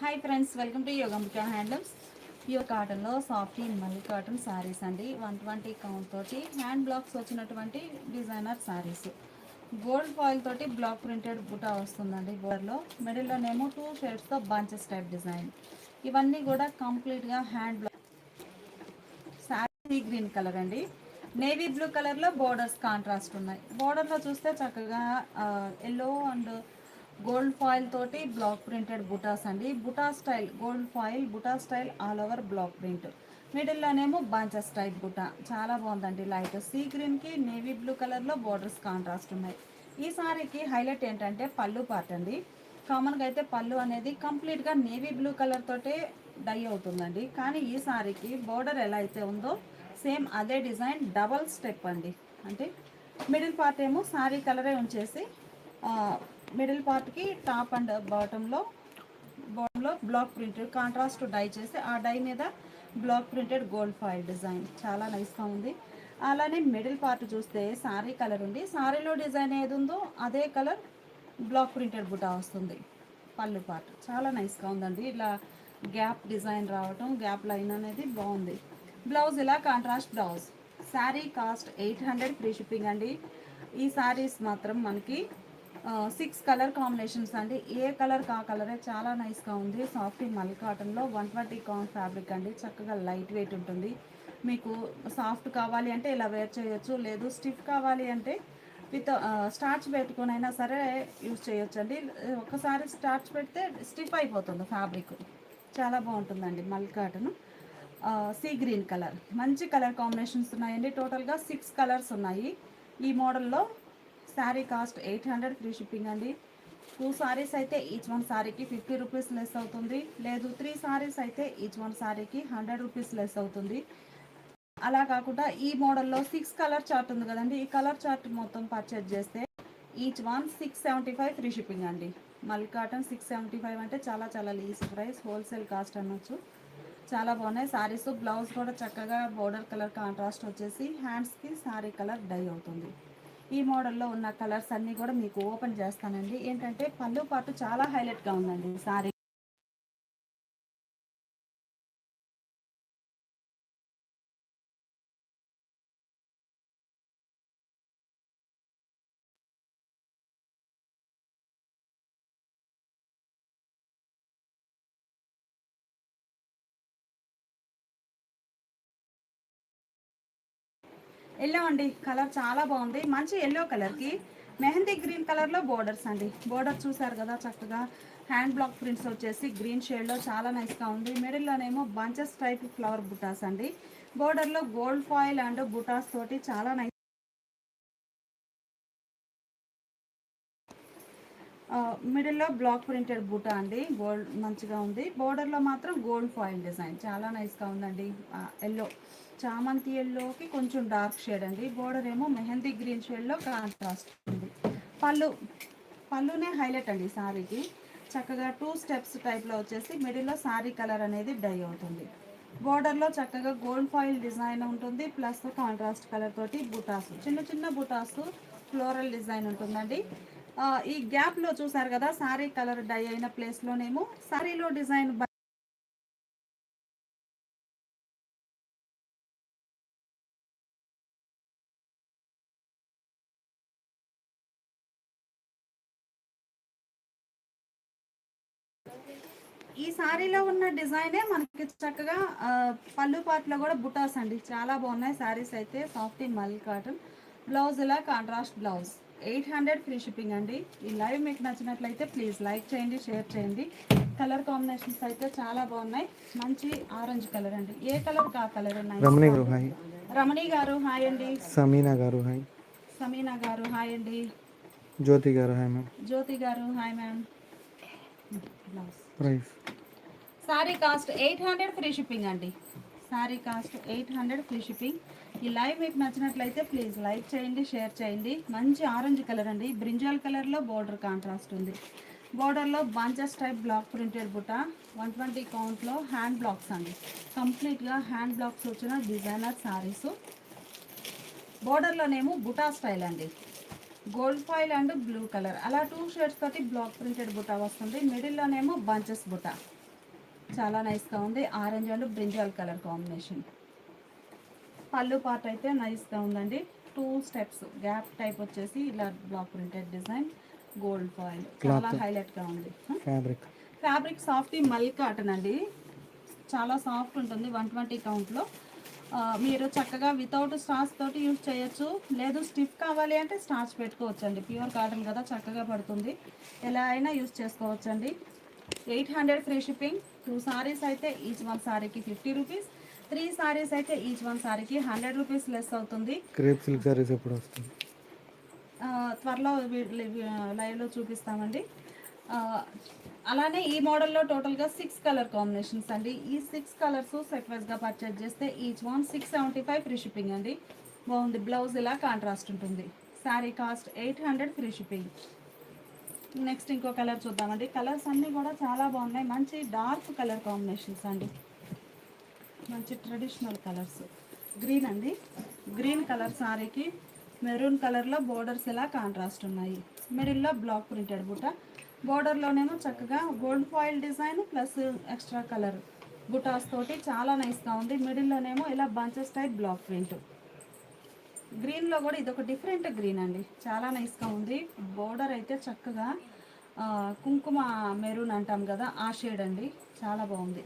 Hi friends, welcome to Yogambika handlooms. Pure కాటన్లో softy mul cotton saris అండి. 120 count తోటి హ్యాండ్ బ్లాక్స్ వచ్చినటువంటి డిజైనర్ శారీస్. గోల్డ్ ఫాయిల్ తోటి బ్లాక్ ప్రింటెడ్ బుటా వస్తుందండి. బోర్డర్లో మిడిల్లోనేమో 2 షేడ్స్తో బంచెస్ టైప్ డిజైన్. ఇవన్నీ కూడా కంప్లీట్గా hand block. Sari green colour అండి. నేవీ బ్లూ కలర్లో బోర్డర్స్ కాంట్రాస్ట్ ఉన్నాయి. బోర్డర్లో చూస్తే చక్కగా ఎల్లో అండ్ గోల్డ్ ఫాయిల్ తోటి బ్లాక్ ప్రింటెడ్ బుటాస్ అండి. Buta style gold foil buta style all over black print. మిడిల్లోనేమో బంచెస్ టైప్ బుటా చాలా బాగుందండి. లైట్ సీ గ్రీన్కి నేవీ బ్లూ కలర్లో బోర్డర్స్ కాంట్రాస్ట్ ఉన్నాయి. ఈ సారీకి హైలైట్ ఏంటంటే పళ్ళు పార్ట్ అండి. కామన్గా అయితే పళ్ళు అనేది కంప్లీట్గా నేవీ బ్లూ కలర్ తోటే డై అవుతుందండి. కానీ ఈ సారీకి బోర్డర్ ఎలా అయితే ఉందో సేమ్ అదే డిజైన్ డబల్ స్టెప్ అండి. అంటే మిడిల్ పార్ట్ ఏమో సారీ కలరే ఉంచేసి మిడిల్ పార్ట్కి టాప్ అండ్ బాటంలో బ్లాక్ ప్రింటెడ్ కాంట్రాస్ట్ డై చేసి ఆ డై మీద block printed gold foil design చాలా నైస్గా ఉంది. అలానే మిడిల్ పార్ట్ చూస్తే సారీ కలర్ ఉంది. సారీలో డిజైన్ ఏది ఉందో అదే కలర్ బ్లాక్ ప్రింటెడ్ బుటా వస్తుంది. పళ్ళు పార్ట్ చాలా నైస్గా ఉందండి. ఇలా గ్యాప్ డిజైన్ రావటం, గ్యాప్ లైన్ అనేది బాగుంది. బ్లౌజ్ ఇలా contrast blouse. Sari cost 800 free shipping అండి. ఈ శారీస్ మాత్రం మనకి 6 కలర్ కాంబినేషన్స్ అండి. ఏ కలర్ కా కలరే చాలా నైస్గా ఉంది. సాఫ్ట్ మల్ కాటన్లో 120 కౌంట్ ఫ్యాబ్రిక్ అండి. చక్కగా లైట్ వెయిట్ ఉంటుంది. మీకు సాఫ్ట్ కావాలి అంటే ఇలా వేర్ చేయొచ్చు, లేదు స్టిఫ్ కావాలి అంటే విత్ స్టార్చ్ పెట్టుకొని అయినా సరే యూజ్ చేయొచ్చు అండి. ఒకసారి స్టార్చ్ పెడితే స్టిఫ్ అయిపోతుంది ఫ్యాబ్రిక్. చాలా బాగుంటుందండి మల్ కాటన్. సీ గ్రీన్ కలర్ మంచి కలర్ కాంబినేషన్స్ ఉన్నాయండి. టోటల్గా 6 కలర్స్ ఉన్నాయి ఈ మోడల్లో. శారీ కాస్ట్ 800 ఫ్రీ షిప్పింగ్ అండి. 2 సారీస్ అయితే ఈచ్ వన్ సారీకి 50 రూపీస్ లెస్ అవుతుంది. లేదు 3 సారీస్ అయితే ఈచ్ వన్ సారీకి 100 రూపీస్ లెస్ అవుతుంది. అలా కాకుండా ఈ మోడల్లో 6 కలర్ చార్ట్ ఉంది కదండి, ఈ కలర్ చార్ట్ మొత్తం పర్చేజ్ చేస్తే ఈచ్ వన్ 675 ఫ్రీ షిప్పింగ్ అండి. మల్ కాటన్ 675 అంటే చాలా చాలా లీస్ట్ ప్రైస్, హోల్సేల్ కాస్ట్ అనొచ్చు. చాలా బాగున్నాయి సారీస్. బ్లౌజ్ కూడా చక్కగా బోర్డర్ కలర్ కాంట్రాస్ట్ వచ్చేసి హ్యాండ్స్కి సారీ కలర్ డై అవుతుంది. ఈ మోడల్లో ఉన్న కలర్స్ అన్నీ కూడా మీకు ఓపెన్ చేస్తానండి. ఏంటంటే పళ్ళు పాటు చాలా హైలైట్గా ఉందండి సారీ. ఎల్లో అండి, కలర్ చాలా బాగుంది. మంచి ఎల్లో కలర్కి మెహందీ గ్రీన్ కలర్లో బోర్డర్స్ అండి. బోర్డర్ చూసారు కదా, చక్కగా హ్యాండ్ బ్లాక్ ప్రింట్స్ వచ్చేసి గ్రీన్ షేడ్లో చాలా నైస్గా ఉంది. మిడిల్లోనేమో బంచెస్ టైప్ ఫ్లవర్ బుటాస్ అండి. బోర్డర్లో గోల్డ్ ఫాయిల్ అండ్ బుటాస్ తోటి చాలా నైస్. మిడిల్లో బ్లాక్ ప్రింటెడ్ బూటా అండి. గోల్డ్ మంచిగా ఉంది. బోర్డర్లో మాత్రం గోల్డ్ ఫాయిల్ డిజైన్ చాలా నైస్గా ఉందండి. ఎల్లో చామంతి ఎల్లోకి కొంచెం డార్క్ షేడ్ అండి. బోర్డర్ ఏమో మెహందీ గ్రీన్ షేడ్లో కాంట్రాస్ట్ ఉంది. పళ్ళునే హైలైట్ అండి సారీకి. చక్కగా 2 స్టెప్స్ టైప్లో వచ్చేసి మిడిల్లో సారీ కలర్ అనేది డై అవుతుంది. బోర్డర్లో చక్కగా గోల్డ్ ఫాయిల్ డిజైన్ ఉంటుంది. ప్లస్ కాంట్రాస్ట్ కలర్ తోటి బుటాస్, చిన్న చిన్న బుటాస్ ఫ్లోరల్ డిజైన్ ఉంటుందండి. ఈ గ్యాప్లో చూసారు కదా, సారీ కలర్ డై అయిన ప్లేస్లోనేమో సారీలో డిజైన్ ఈ సారీలో ఉన్న డిజైనే మనకి చక్కగా పళ్ళు పాటలో కూడా బుటాస్ అండి. చాలా బాగున్నాయి సారీస్ అయితే. Softy mul cotton. బ్లౌజ్ ఇలా కాంట్రాస్ట్ బ్లౌజ్. 800 ఫ్రీ షిప్పింగ్ అండి. ఈ లైవ్ మీకు నచ్చినట్లయితే ప్లీజ్ లైక్ చేయండి, షేర్ చేయండి. కలర్ కాంబినేషన్స్ అయితే చాలా బాగున్నాయి. మంచి ఆరెంజ్ కలర్ అండి. ఏ కలర్ కా కలర్ ఉన్నాయి. రమణి గారు హాయ్ అండి. సమీనా గారు హాయ్. సమీనా గారు హాయ్ అండి. జ్యోతి garu hi ma'am. Jyothi garu hi ma'am. Price sari cost 800 free shipping అండి. Sari cost 800 free shipping. ఈ లైవ్ మీకు నచ్చినట్లయితే ప్లీజ్ లైక్ చేయండి, షేర్ చేయండి. మంచి ఆరెంజ్ కలర్ అండి. బ్రింజాల్ కలర్లో బోర్డర్ కాంట్రాస్ట్ ఉంది. బోర్డర్లో బంచెస్ టైప్ బ్లాక్ ప్రింటెడ్ బుట్ట. 120 కౌంట్లో హ్యాండ్ బ్లాక్స్ అండి. కంప్లీట్గా హ్యాండ్ బ్లాక్స్ వచ్చిన డిజైనర్ సారీస్. బోర్డర్లోనేమో బుటా స్టైల్ అండి. Gold foil and blue colour అలా 2 షేడ్స్ తోటి బ్లాక్ ప్రింటెడ్ బుటా వస్తుంది. మిడిల్లోనేమో బంచెస్ బుటా. చాలా నైస్గా ఉంది. Orange and brinjal colour combination. పళ్ళు పార్ట్ అయితే నైస్గా ఉందండి. 2 స్టెప్స్ గ్యాప్ టైప్ వచ్చేసి ఇలా black printed design, gold foil చాలా హైలైట్గా ఉంది. ఫ్యాబ్రిక్ సాఫ్ట్ మల్ కాటన్ అండి, చాలా సాఫ్ట్ ఉంటుంది. 120 కౌంట్లో మీరు చక్కగా వితౌట్ స్టార్చ్ తోటి యూజ్ చేయొచ్చు. లేదు స్టిఫ్ కావాలి అంటే స్టార్చ్ పెట్టుకోవచ్చు అండి. ప్యూర్ కాటన్ కదా, చక్కగా పడుతుంది. ఎలా అయినా యూజ్ చేసుకోవచ్చు అండి. 800 ఫ్రీ షిప్పింగ్. 2 సారీస్ అయితే ఈచ్ 1 సారీకి 50 రూపీస్. 3 సారీస్ అయితే ఈచ్ 1 సారీకి 100 రూపీస్ లెస్ అవుతుంది. క్రేప్ సిల్క్ సారీస్ ఎప్పుడు వస్తుంది? త్వరలో లైవ్లో చూపిస్తామండి. అలానే ఈ మోడల్లో టోటల్గా 6 కలర్ కాంబినేషన్స్ అండి. ఈ 6 కలర్స్ సెట్ వైజ్గా పర్చేజ్ చేస్తే ఈచ్ 1 675 ఫ్రీ షిప్పింగ్ అండి. బాగుంది. బ్లౌజ్ ఇలా కాంట్రాస్ట్ ఉంటుంది. Sari cost 800 free shipping. Next ఇంకో కలర్ చూద్దామండి. కలర్స్ అన్నీ కూడా చాలా బాగున్నాయి. మంచి డార్క్ కలర్ కాంబినేషన్స్ అండి, మంచి ట్రెడిషనల్ కలర్స్. గ్రీన్ అండి, గ్రీన్ కలర్ శారీకి మెరూన్ కలర్లో బోర్డర్స్ ఇలా కాంట్రాస్ట్ ఉన్నాయి. మిడిల్లో బ్లాక్ ప్రింటెడ్ బుట్ట, బోర్డర్లోనేమో చక్కగా gold foil design plus extra colour butas తోటి చాలా నైస్గా ఉంది. మిడిల్లోనేమో ఇలా బంచెస్ టైప్ బ్లాక్ ప్రింట్. గ్రీన్లో కూడా ఇదొక డిఫరెంట్ గ్రీన్ అండి, చాలా నైస్గా ఉంది. బోర్డర్ అయితే చక్కగా కుంకుమ మెరూన్ అంటాం కదా, ఆ షేడ్ అండి, చాలా బాగుంది.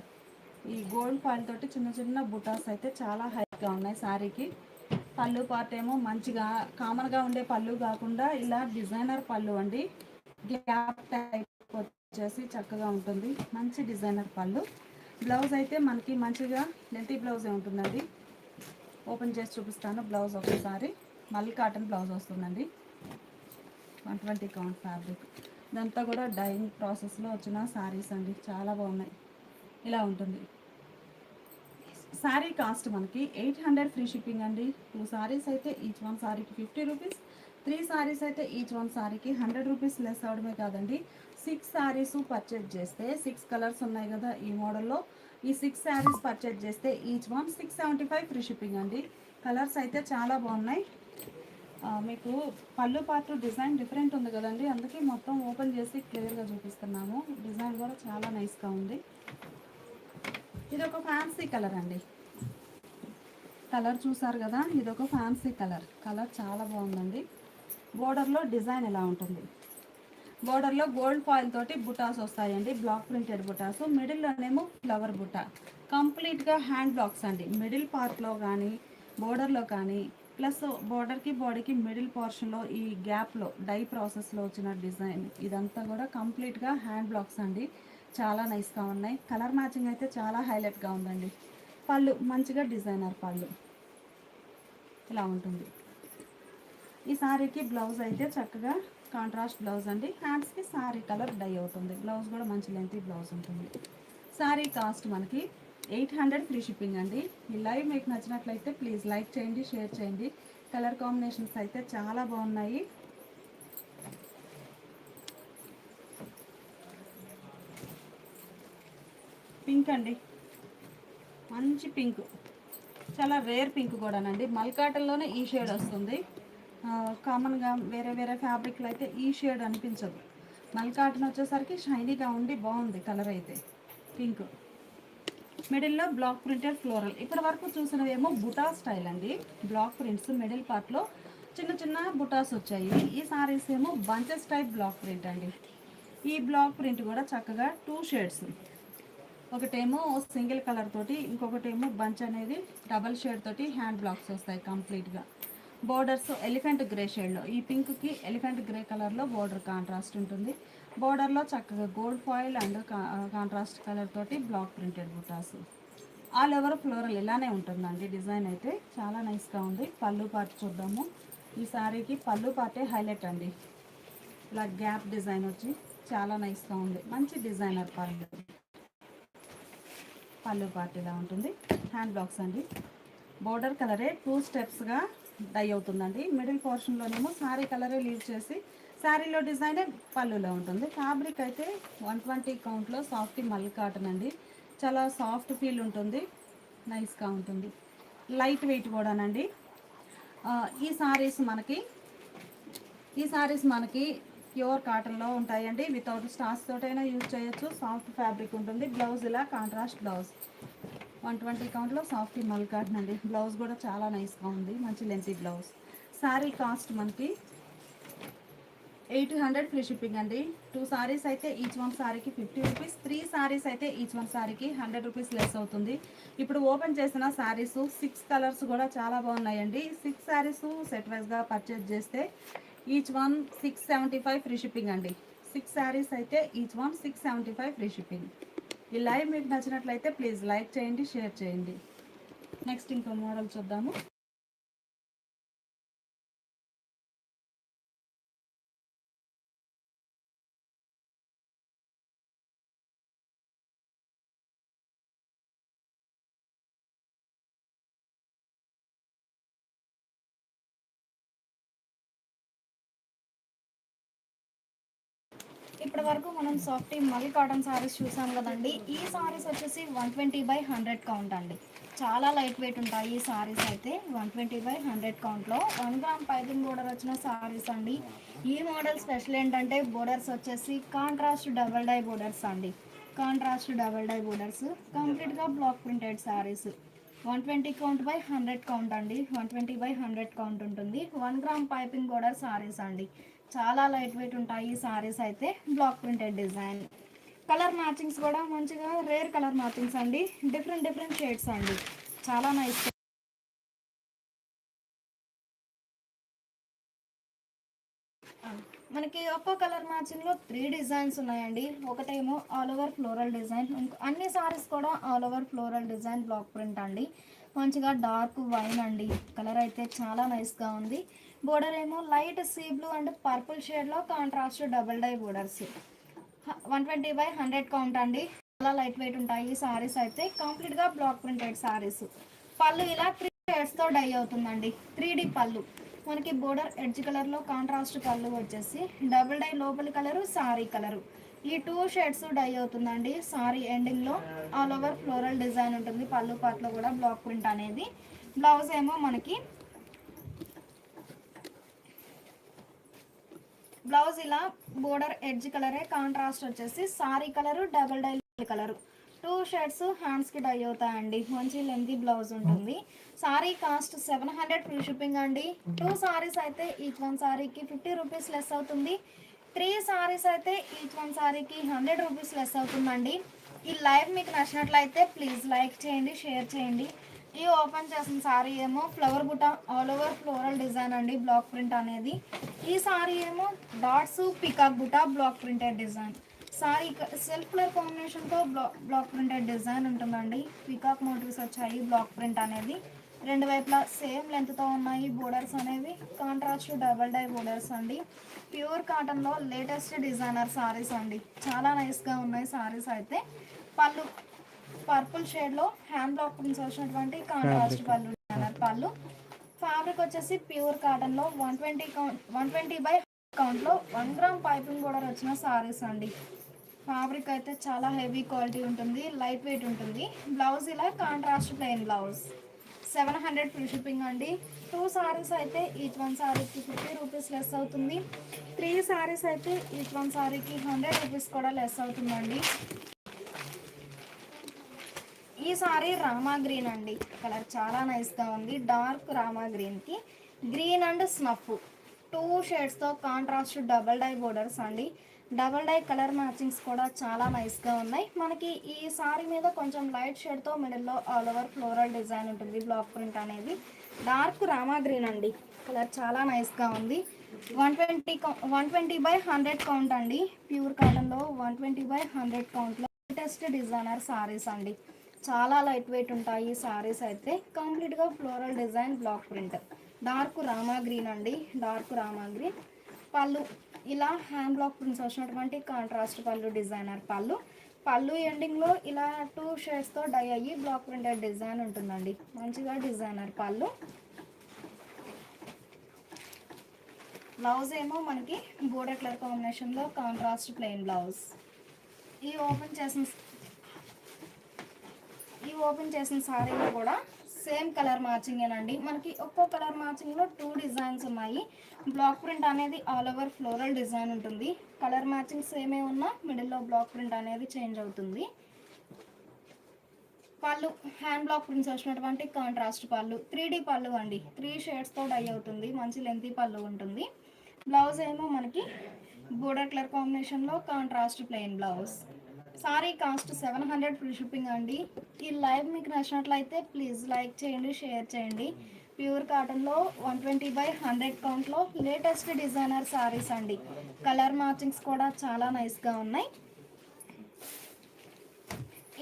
ఈ గోల్డ్ ఫాయిల్ తోటి చిన్న చిన్న బుటాస్ అయితే చాలా హైగా ఉన్నాయి శారీకి. పళ్ళు పార్ట్ ఏమో మంచిగా కామన్గా ఉండే పళ్ళు కాకుండా ఇలా డిజైనర్ పళ్ళు అండి. గ్యాప్ టైప్ వచ్చేసి చక్కగా ఉంటుంది, మంచి డిజైనర్ పళ్ళు. బ్లౌజ్ అయితే మనకి మంచిగా లెంతీ బ్లౌజే ఉంటుందండి. ఓపెన్ చేసి చూపిస్తాను బ్లౌజ్ ఒకసారి. మళ్ళీ కాటన్ బ్లౌజ్ వస్తుందండి. 120 కౌంట్ ఫ్యాబ్రిక్. ఇదంతా కూడా డైయింగ్ ప్రాసెస్లో వచ్చిన శారీస్ అండి, చాలా బాగున్నాయి. ఇలా ఉంటుంది. శారీ కాస్ట్ మనకి 800 ఫ్రీ షిప్పింగ్ అండి. 2 సారీస్ అయితే ఈచ్ 1 సారీకి 50 రూపీస్. 3 సారీస్ అయితే ఈచ్ 1 సారీకి 100 రూపీస్ లెస్ అవడమే కాదండి. 6 సారీస్ పర్చేజ్ చేస్తే 6 కలర్స్ ఉన్నాయి కదా ఈ మోడల్లో, ఈ 6 శారీస్ పర్చేజ్ చేస్తే ఈచ్ 1 675 ఫ్రీ షిప్పింగ్ అండి. కలర్స్ అయితే చాలా బాగున్నాయి. మీకు పళ్ళు పార్ట్ డిజైన్ డిఫరెంట్ ఉంది కదండి, అందుకే మొత్తం ఓపెన్ చేసి క్లియర్గా చూపిస్తున్నాము. డిజైన్ కూడా చాలా నైస్గా ఉంది. ఇది ఒక ఫ్యాన్సీ కలర్ అండి, కలర్ చూసారు కదా, ఇది ఒక ఫ్యాన్సీ కలర్. కలర్ చాలా బాగుందండి. బోర్డర్లో డిజైన్ ఎలా ఉంటుంది, బోర్డర్లో గోల్డ్ ఫాయిల్ తోటి బుటాస్ వస్తాయండి, బ్లాక్ ప్రింటెడ్ బుటాస్. మిడిల్లోనేమో ఫ్లవర్ బుట్ట. కంప్లీట్గా హ్యాండ్ బ్లాక్స్ అండి, మిడిల్ పార్ట్లో కానీ బోర్డర్లో కానీ, ప్లస్ బోర్డర్కి బాడీకి మిడిల్ పోర్షన్లో ఈ గ్యాప్లో డై ప్రాసెస్లో వచ్చిన డిజైన్. ఇదంతా కూడా కంప్లీట్గా హ్యాండ్ బ్లాక్స్ అండి, చాలా నైస్గా ఉన్నాయి. కలర్ మ్యాచింగ్ అయితే చాలా హైలైట్గా ఉందండి. పళ్ళు మంచిగా డిజైనర్ పళ్ళు ఇలా ఉంటుంది. ఈ శారీకి బ్లౌజ్ అయితే చక్కగా కాంట్రాస్ట్ బ్లౌజ్ అండి. హ్యాండ్స్కి శారీ కలర్ డై అవుతుంది. బ్లౌజ్ కూడా మంచి లెంతీ బ్లౌజ్ ఉంటుంది. శారీ కాస్ట్ మనకి 800 ఫ్రీ షిప్పింగ్ అండి. ఈ లైవ్ మీకు నచ్చినట్లయితే ప్లీజ్ లైక్ చేయండి, షేర్ చేయండి. కలర్ కాంబినేషన్స్ అయితే చాలా బాగున్నాయి. పింక్ అండి, మంచి పింక్, చాలా రేర్ పింక్ కూడానండి. మల్కాటన్లోనే ఈ షేడ్ వస్తుంది. కామన్గా వేరే వేరే ఫ్యాబ్రిక్లో అయితే ఈ షేడ్ అనిపించదు. మల్కాటన్ వచ్చేసరికి షైనీగా ఉండి బాగుంది కలర్ అయితే. పింక్ మిడిల్లో బ్లాక్ ప్రింటెడ్ ఫ్లోరల్. ఇప్పటి వరకు చూసినవేమో బుటా స్టైల్ అండి, బ్లాక్ ప్రింట్స్ మిడిల్ పార్ట్లో చిన్న చిన్న బుటాస్ వచ్చాయి. ఈ సారీస్ ఏమో బంచెస్ టైప్ బ్లాక్ ప్రింట్ అండి. ఈ బ్లాక్ ప్రింట్ కూడా చక్కగా 2 షేడ్స్, ఒకటేమో సింగిల్ కలర్ తోటి, ఇంకొకటేమో బంచ్ అనేది డబల్ షేడ్ తోటి హ్యాండ్ బ్లాక్స్ వస్తాయి కంప్లీట్గా. బోర్డర్స్ ఎలిఫెంట్ గ్రే షేడ్లో, ఈ పింక్కి ఎలిఫెంట్ గ్రే కలర్లో బోర్డర్ కాంట్రాస్ట్ ఉంటుంది. బోర్డర్లో చక్కగా gold foil and contrast colour తోటి బ్లాక్ ప్రింటెడ్ బుటాస్. ఆల్ ఓవర్ ఫ్లోరల్ ఇలానే ఉంటుందండి. డిజైన్ అయితే చాలా నైస్గా ఉంది. పళ్ళు పార్ట్ చూద్దాము. ఈ శారీకి పళ్ళు పార్టే హైలైట్ అండి, ఇలా గ్యాప్ డిజైన్ వచ్చి చాలా నైస్గా ఉంది. మంచి డిజైనర్ పళ్ళు. పళ్ళు పార్ట్ ఇలా ఉంటుంది. హ్యాండ్ బ్లాక్స్ అండి. బోర్డర్ కలరే 2 స్టెప్స్గా డై అవుతుందండి. మిడిల్ పోర్షన్లోనేమో శారీ కలరే లీవ్ చేసి శారీలో డిజైనే పళ్ళులో ఉంటుంది. ఫ్యాబ్రిక్ అయితే 120 కౌంట్లో సాఫ్ట్ మల్ కాటన్ అండి, చాలా సాఫ్ట్ ఫీల్ ఉంటుంది, నైస్గా ఉంటుంది. లైట్ వెయిట్ కూడానండి. ఈ సారీస్ మనకి ప్యూర్ కాటన్లో ఉంటాయండి. వితౌట్ స్టార్స్ తోటైనా యూజ్ చేయొచ్చు. సాఫ్ట్ ఫ్యాబ్రిక్ ఉంటుంది. బ్లౌజ్ ఇలా కాంట్రాస్ట్ బ్లౌజ్ 120 కౌంట్లో సాఫ్ట్ మల్ కాటన్ అండి. బ్లౌజ్ కూడా చాలా నైస్గా ఉంది. మంచి లెంతీ బ్లౌజ్. శారీ కాస్ట్ మనకి 800 ఫ్రీ షిప్పింగ్ అండి. 2 సారీస్ అయితే ఈచ్ వన్ సారీకి 50 రూపీస్. 3 సారీస్ అయితే ఈచ్ వన్ సారీకి 100 రూపీస్ లెస్ అవుతుంది. ఇప్పుడు ఓపెన్ చేసిన సారీస్ 6 కలర్స్ కూడా చాలా బాగున్నాయండి. 6 సారీస్ సెట్ వైజ్గా పర్చేజ్ చేస్తే ఈచ్ వన్ 675 ఫ్రీ షిప్పింగ్ అండి. 6 సారీస్ అయితే ఈచ్ వన్ 675 ఫ్రీ షిప్పింగ్. ఈ లైవ్ మీకు నచ్చినట్లయితే ప్లీజ్ లైక్ చేయండి, షేర్ చేయండి. నెక్స్ట్ ఇంకో మోడల్ చూద్దాము. ఇప్పటి వరకు మనం సాఫ్టీ మల్ కాటన్ సారీస్ చూసాం కదండి. ఈ సారీస్ వచ్చేసి 120/100 కౌంట్ అండి. చాలా లైట్ వెయిట్ ఉంటాయి ఈ సారీస్ అయితే. 120/100 కౌంట్లో 1 గ్రామ్ పైపింగ్ బోర్డర్ వచ్చిన సారీస్ అండి. ఈ మోడల్ స్పెషల్ ఏంటంటే బోర్డర్స్ వచ్చేసి కాంట్రాస్ట్ డబల్ డై బోర్డర్స్ అండి. కాంట్రాస్ట్ డబల్ డై బోర్డర్స్ కంప్లీట్గా బ్లాక్ ప్రింటెడ్ సారీస్. 120 కౌంట్/100 కౌంట్ అండి. 120/100 కౌంట్ ఉంటుంది. 1 గ్రామ్ పైపింగ్ బోర్డర్ సారీస్ అండి. చాలా లైట్ వెయిట్ ఉంటాయి ఈ సారీస్ అయితే. Black printed design. Colour matchings కూడా మంచిగా రేర్ కలర్ మ్యాచింగ్స్ అండి. డిఫరెంట్ షేడ్స్ అండి. చాలా నైస్. మనకి ఒక్కో కలర్ మ్యాచింగ్లో 3 డిజైన్స్ ఉన్నాయండి. ఒకటేమో ఆల్ ఓవర్ ఫ్లోరల్ డిజైన్. అన్ని సారీస్ కూడా all over floral design block print అండి. మంచిగా డార్క్ వైన్ అండి. కలర్ అయితే చాలా నైస్గా ఉంది. బోర్డర్ ఏమో light sea blue and purple షేడ్లో contrast double dye borders. 120/100 count అండి. చాలా లైట్ వెయిట్ ఉంటాయి ఈ సారీస్ అయితే. కంప్లీట్గా బ్లాక్ ప్రింటెడ్ సారీస్. పళ్ళు ఇలా 3 షేడ్స్తో డై అవుతుందండి. 3D పళ్ళు. మనకి బోర్డర్ ఎడ్జ్ కలర్లో కాంట్రాస్ట్ పళ్ళు వచ్చేసి డబుల్ డై లోపలి కలరు సారీ కలరు. ఈ 2 షేడ్స్ డై అవుతుందండి. సారీ ఎండింగ్లో ఆల్ ఓవర్ ఫ్లోరల్ డిజైన్ ఉంటుంది. పళ్ళు పాటలో కూడా బ్లాక్ ప్రింట్ అనేది. బ్లౌజ్ ఏమో మనకి బ్లౌజ్ ఇలా బోర్డర్ ఎడ్జ్ కలరే కాంట్రాస్ట్ వచ్చేసి sari colour double dye colour. 2 shades హ్యాండ్స్కి డై అవుతాయండి. మంచి లెంతీ బ్లౌజ్ ఉంటుంది. సారీ కాస్ట్ 700 ఫ్రీ షిప్పింగ్ అండి. 2 సారీస్ అయితే ఈచ్ వన్ సారీకి 50 రూపీస్ లెస్ అవుతుంది. 3 సారీస్ అయితే ఈచ్ వన్ సారీకి 100 రూపీస్ లెస్ అవుతుందండి. ఈ లైవ్ మీకు నచ్చినట్లయితే ప్లీజ్ లైక్ చేయండి, షేర్ చేయండి. ఈ ఓపెన్ చేసిన సారీ ఏమో ఫ్లవర్ బుట్ట ఆల్ ఓవర్ ఫ్లోరల్ డిజైన్ అండి. బ్లాక్ ప్రింట్ అనేది. ఈ సారీ ఏమో డాట్స్ పికాక్ బుట్ట black printed design. Sorry self colour కాంబినేషన్తో బ్లాక్ ప్రింటెడ్ డిజైన్ ఉంటుందండి. పికాక్ మోటివ్స్ వచ్చాయి బ్లాక్ ప్రింట్ అనేది. రెండు వైపులా సేమ్ లెంత్తో ఉన్నాయి బోర్డర్స్ అనేవి. కాంట్రాస్ట్ డబల్ డై బోర్డర్స్ అండి. ప్యూర్ కాటన్లో లేటెస్ట్ డిజైనర్ సారీస్ అండి. చాలా నైస్గా ఉన్నాయి సారీస్ అయితే. పళ్ళు పర్పుల్ షేడ్లో హ్యాండ్ బ్లాక్ ప్రింట్స్ వచ్చినటువంటి కాంట్రాస్ట్ పళ్ళు డిజైనర్ పళ్ళు. ఫ్యాబ్రిక్ వచ్చేసి ప్యూర్ కాటన్లో 120/100 కౌంట్లో 1 గ్రామ్ పైపింగ్ బోర్డర్ వచ్చిన సారీస్ అండి. ఫ్యాబ్రిక్ అయితే చాలా హెవీ క్వాలిటీ ఉంటుంది. లైట్ వెయిట్ ఉంటుంది. బ్లౌజ్ ఇలా contrast plain blouse. 700 free shipping అండి. 2 సారీస్ అయితే ఈచ్ వన్ సారీకి 50 రూపీస్ లెస్ అవుతుంది. 3 సారీస్ అయితే ఈచ్ వన్ సారీకి 100 రూపీస్ కూడా లెస్ అవుతుందండి. ఈ సారీ రామా గ్రీన్ అండి. కలర్ చాలా నైస్గా ఉంది. డార్క్ రామా గ్రీన్కి గ్రీన్ అండ్ స్నఫ్ 2 షేడ్స్తో కాంట్రాస్ట్ డబల్ డై బోర్డర్స్ అండి. డబల్ డై కలర్ మ్యాచింగ్స్ కూడా చాలా నైస్గా ఉన్నాయి. మనకి ఈ సారీ మీద కొంచెం లైట్ షేడ్తో మిడిల్లో ఆల్ ఓవర్ ఫ్లోరల్ డిజైన్ ఉంటుంది. బ్లాక్ ప్రింట్ అనేది. డార్క్ రామా గ్రీన్ అండి. కలర్ చాలా నైస్గా ఉంది. 120/100 కౌంట్ అండి. ప్యూర్ కాటన్లో 120/100 కౌంట్లో లేటెస్ట్ డిజైనర్ సారీస్ అండి. చాలా లైట్ వెయిట్ ఉంటాయి ఈ సారీస్ అయితే. కంప్లీట్గా floral design block print. Dark Rama green అండి. Dark Rama green. పళ్ళు ఇలా హ్యాండ్ బ్లాక్ ప్రింట్స్ వచ్చినటువంటి కాంట్రాస్ట్ పళ్ళు డిజైనర్ పళ్ళు. పళ్ళు ఎండింగ్లో ఇలా 2 షేడ్స్తో డై అయ్యి బ్లాక్ ప్రింటెడ్ డిజైన్ ఉంటుందండి. మంచిగా డిజైనర్ పళ్ళు. బ్లౌజ్ ఏమో మనకి బోర్డర్ కలర్ కాంబినేషన్లో కాంట్రాస్ట్ ప్లెయిన్ బ్లౌజ్. ఈ ఓపెన్ చేసిన సారీలో కూడా సేమ్ కలర్ మ్యాచింగ్ ఏనండి. మనకి ఒక్కో కలర్ మ్యాచింగ్ లో 2 డిజైన్స్ ఉన్నాయి. బ్లాక్ ప్రింట్ అనేది ఆల్ ఓవర్ ఫ్లోరల్ డిజైన్ ఉంటుంది. కలర్ మ్యాచింగ్ సేమే ఉన్నా మిడిల్ లో బ్లాక్ ప్రింట్ అనేది చేంజ్ అవుతుంది. పళ్ళు హ్యాండ్ బ్లాక్ ప్రింట్స్ వచ్చినటువంటి కాంట్రాస్ట్ పళ్ళు, 3D పళ్ళు అండి. 3 షేడ్స్ తో డై అవుతుంది. మంచి లెంతీ పళ్ళు ఉంటుంది. బ్లౌజ్ ఏమో మనకి బోర్డర్ కలర్ కాంబినేషన్ లో contrast plain blouse. Sari cost 700 free shipping అండి. ఈ లైవ్ మీకు నచ్చినట్లయితే ప్లీజ్ లైక్ చేయండి, షేర్ చేయండి. ప్యూర్ కాటన్లో 120/100 కౌంట్లో లేటెస్ట్ డిజైనర్ సారీస్ అండి. కలర్ మ్యాచింగ్స్ కూడా చాలా నైస్గా ఉన్నాయి.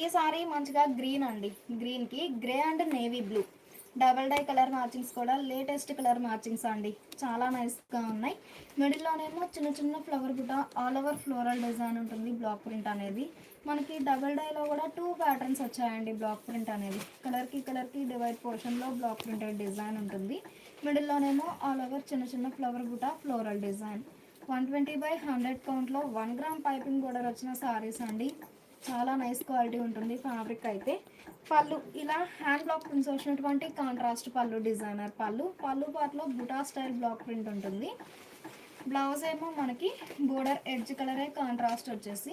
ఈ సారీ మంచిగా గ్రీన్ అండి. గ్రీన్కి grey and navy blue double dye colour matchings కూడా లేటెస్ట్ కలర్ మ్యాచింగ్స్ అండి. చాలా నైస్గా ఉన్నాయి. మిడిల్లోనేమో చిన్న చిన్న ఫ్లవర్ బుట్ట ఆల్ ఓవర్ ఫ్లోరల్ డిజైన్ ఉంటుంది. బ్లాక్ ప్రింట్ అనేది మనకి డబల్ డైలో కూడా 2 ప్యాటర్న్స్ వచ్చాయండి. బ్లాక్ ప్రింట్ అనేది కలర్కి డివైడ్ పోర్షన్లో బ్లాక్ ప్రింటెడ్ డిజైన్ ఉంటుంది. మిడిల్లోనేమో ఆల్ ఓవర్ చిన్న చిన్న ఫ్లవర్ బుట్ట ఫ్లోరల్ డిజైన్. 120/100 కౌంట్లో 1 గ్రామ్ పైపింగ్ బోర్డర్ వచ్చిన సారీస్ అండి. చాలా నైస్ క్వాలిటీ ఉంటుంది ఫ్యాబ్రిక్ అయితే. పళ్ళు ఇలా హ్యాండ్ బ్లాక్ ప్రింట్స్ వచ్చినటువంటి కాంట్రాస్ట్ పళ్ళు డిజైనర్ పళ్ళు. పళ్ళు పాటలో బుటా స్టైల్ బ్లాక్ ప్రింట్ ఉంటుంది. బ్లౌజ్ ఏమో మనకి బోర్డర్ ఎడ్జ్ కలరే కాంట్రాస్ట్ వచ్చేసి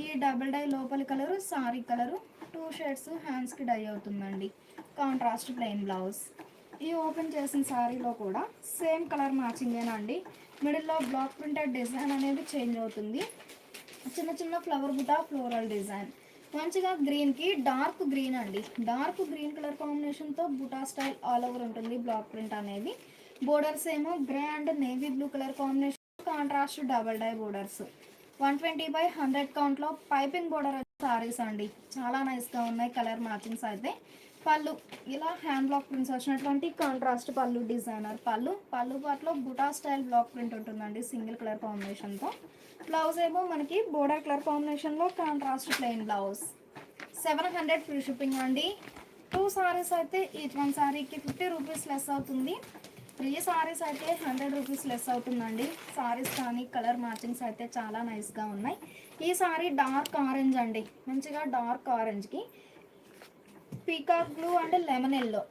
ఈ డబుల్ డై లోపలి కలరు సారీ కలరు 2 షేడ్స్ హ్యాండ్స్కి డై అవుతుందండి. Contrast plain blouse. ఈ ఓపెన్ చేసిన సారీలో కూడా సేమ్ కలర్ మ్యాచింగేనండి. మిడిల్లో బ్లాక్ ప్రింటెడ్ డిజైన్ అనేది చేంజ్ అవుతుంది. చిన్న చిన్న ఫ్లవర్ బుటా ఫ్లోరల్ డిజైన్. మంచిగా గ్రీన్కి డార్క్ గ్రీన్ అండి. డార్క్ గ్రీన్ కలర్ కాంబినేషన్తో బుటా స్టైల్ ఆల్ ఓవర్ ఉంటుంది బ్లాక్ ప్రింట్ అనేది. బోర్డర్స్ ఏమో grey and navy blue colour combination contrast double dye borders. 120/100 కౌంట్లో పైపింగ్ బోర్డర్ సారీస్ అండి. చాలా నైస్గా ఉన్నాయి కలర్ మ్యాచింగ్స్ అయితే. పళ్ళు ఇలా హ్యాండ్ బ్లాక్ ప్రింట్స్ వచ్చినటువంటి కాంట్రాస్ట్ పళ్ళు డిజైనర్ పళ్ళు. పళ్ళు పాటలో బుటా స్టైల్ బ్లాక్ ప్రింట్ ఉంటుందండి సింగిల్ కలర్ కాంబినేషన్తో. బ్లౌజ్ ఏమో మనకి బోర్డర్ కలర్ కాంబినేషన్లో contrast plain blouse. 700 free shipping అండి. 2 సారీస్ అయితే ఈచ్ 1 సారీకి 50 రూపీస్ లెస్ అవుతుంది. 3 సారీస్ అయితే 100 రూపీస్ లెస్ అవుతుందండి. సారీస్ కానీ కలర్ మ్యాచింగ్స్ అయితే చాలా నైస్గా ఉన్నాయి. ఈ సారీ డార్క్ ఆరెంజ్ అండి. మంచిగా డార్క్ ఆరెంజ్కి peacock blue and lemon yellow.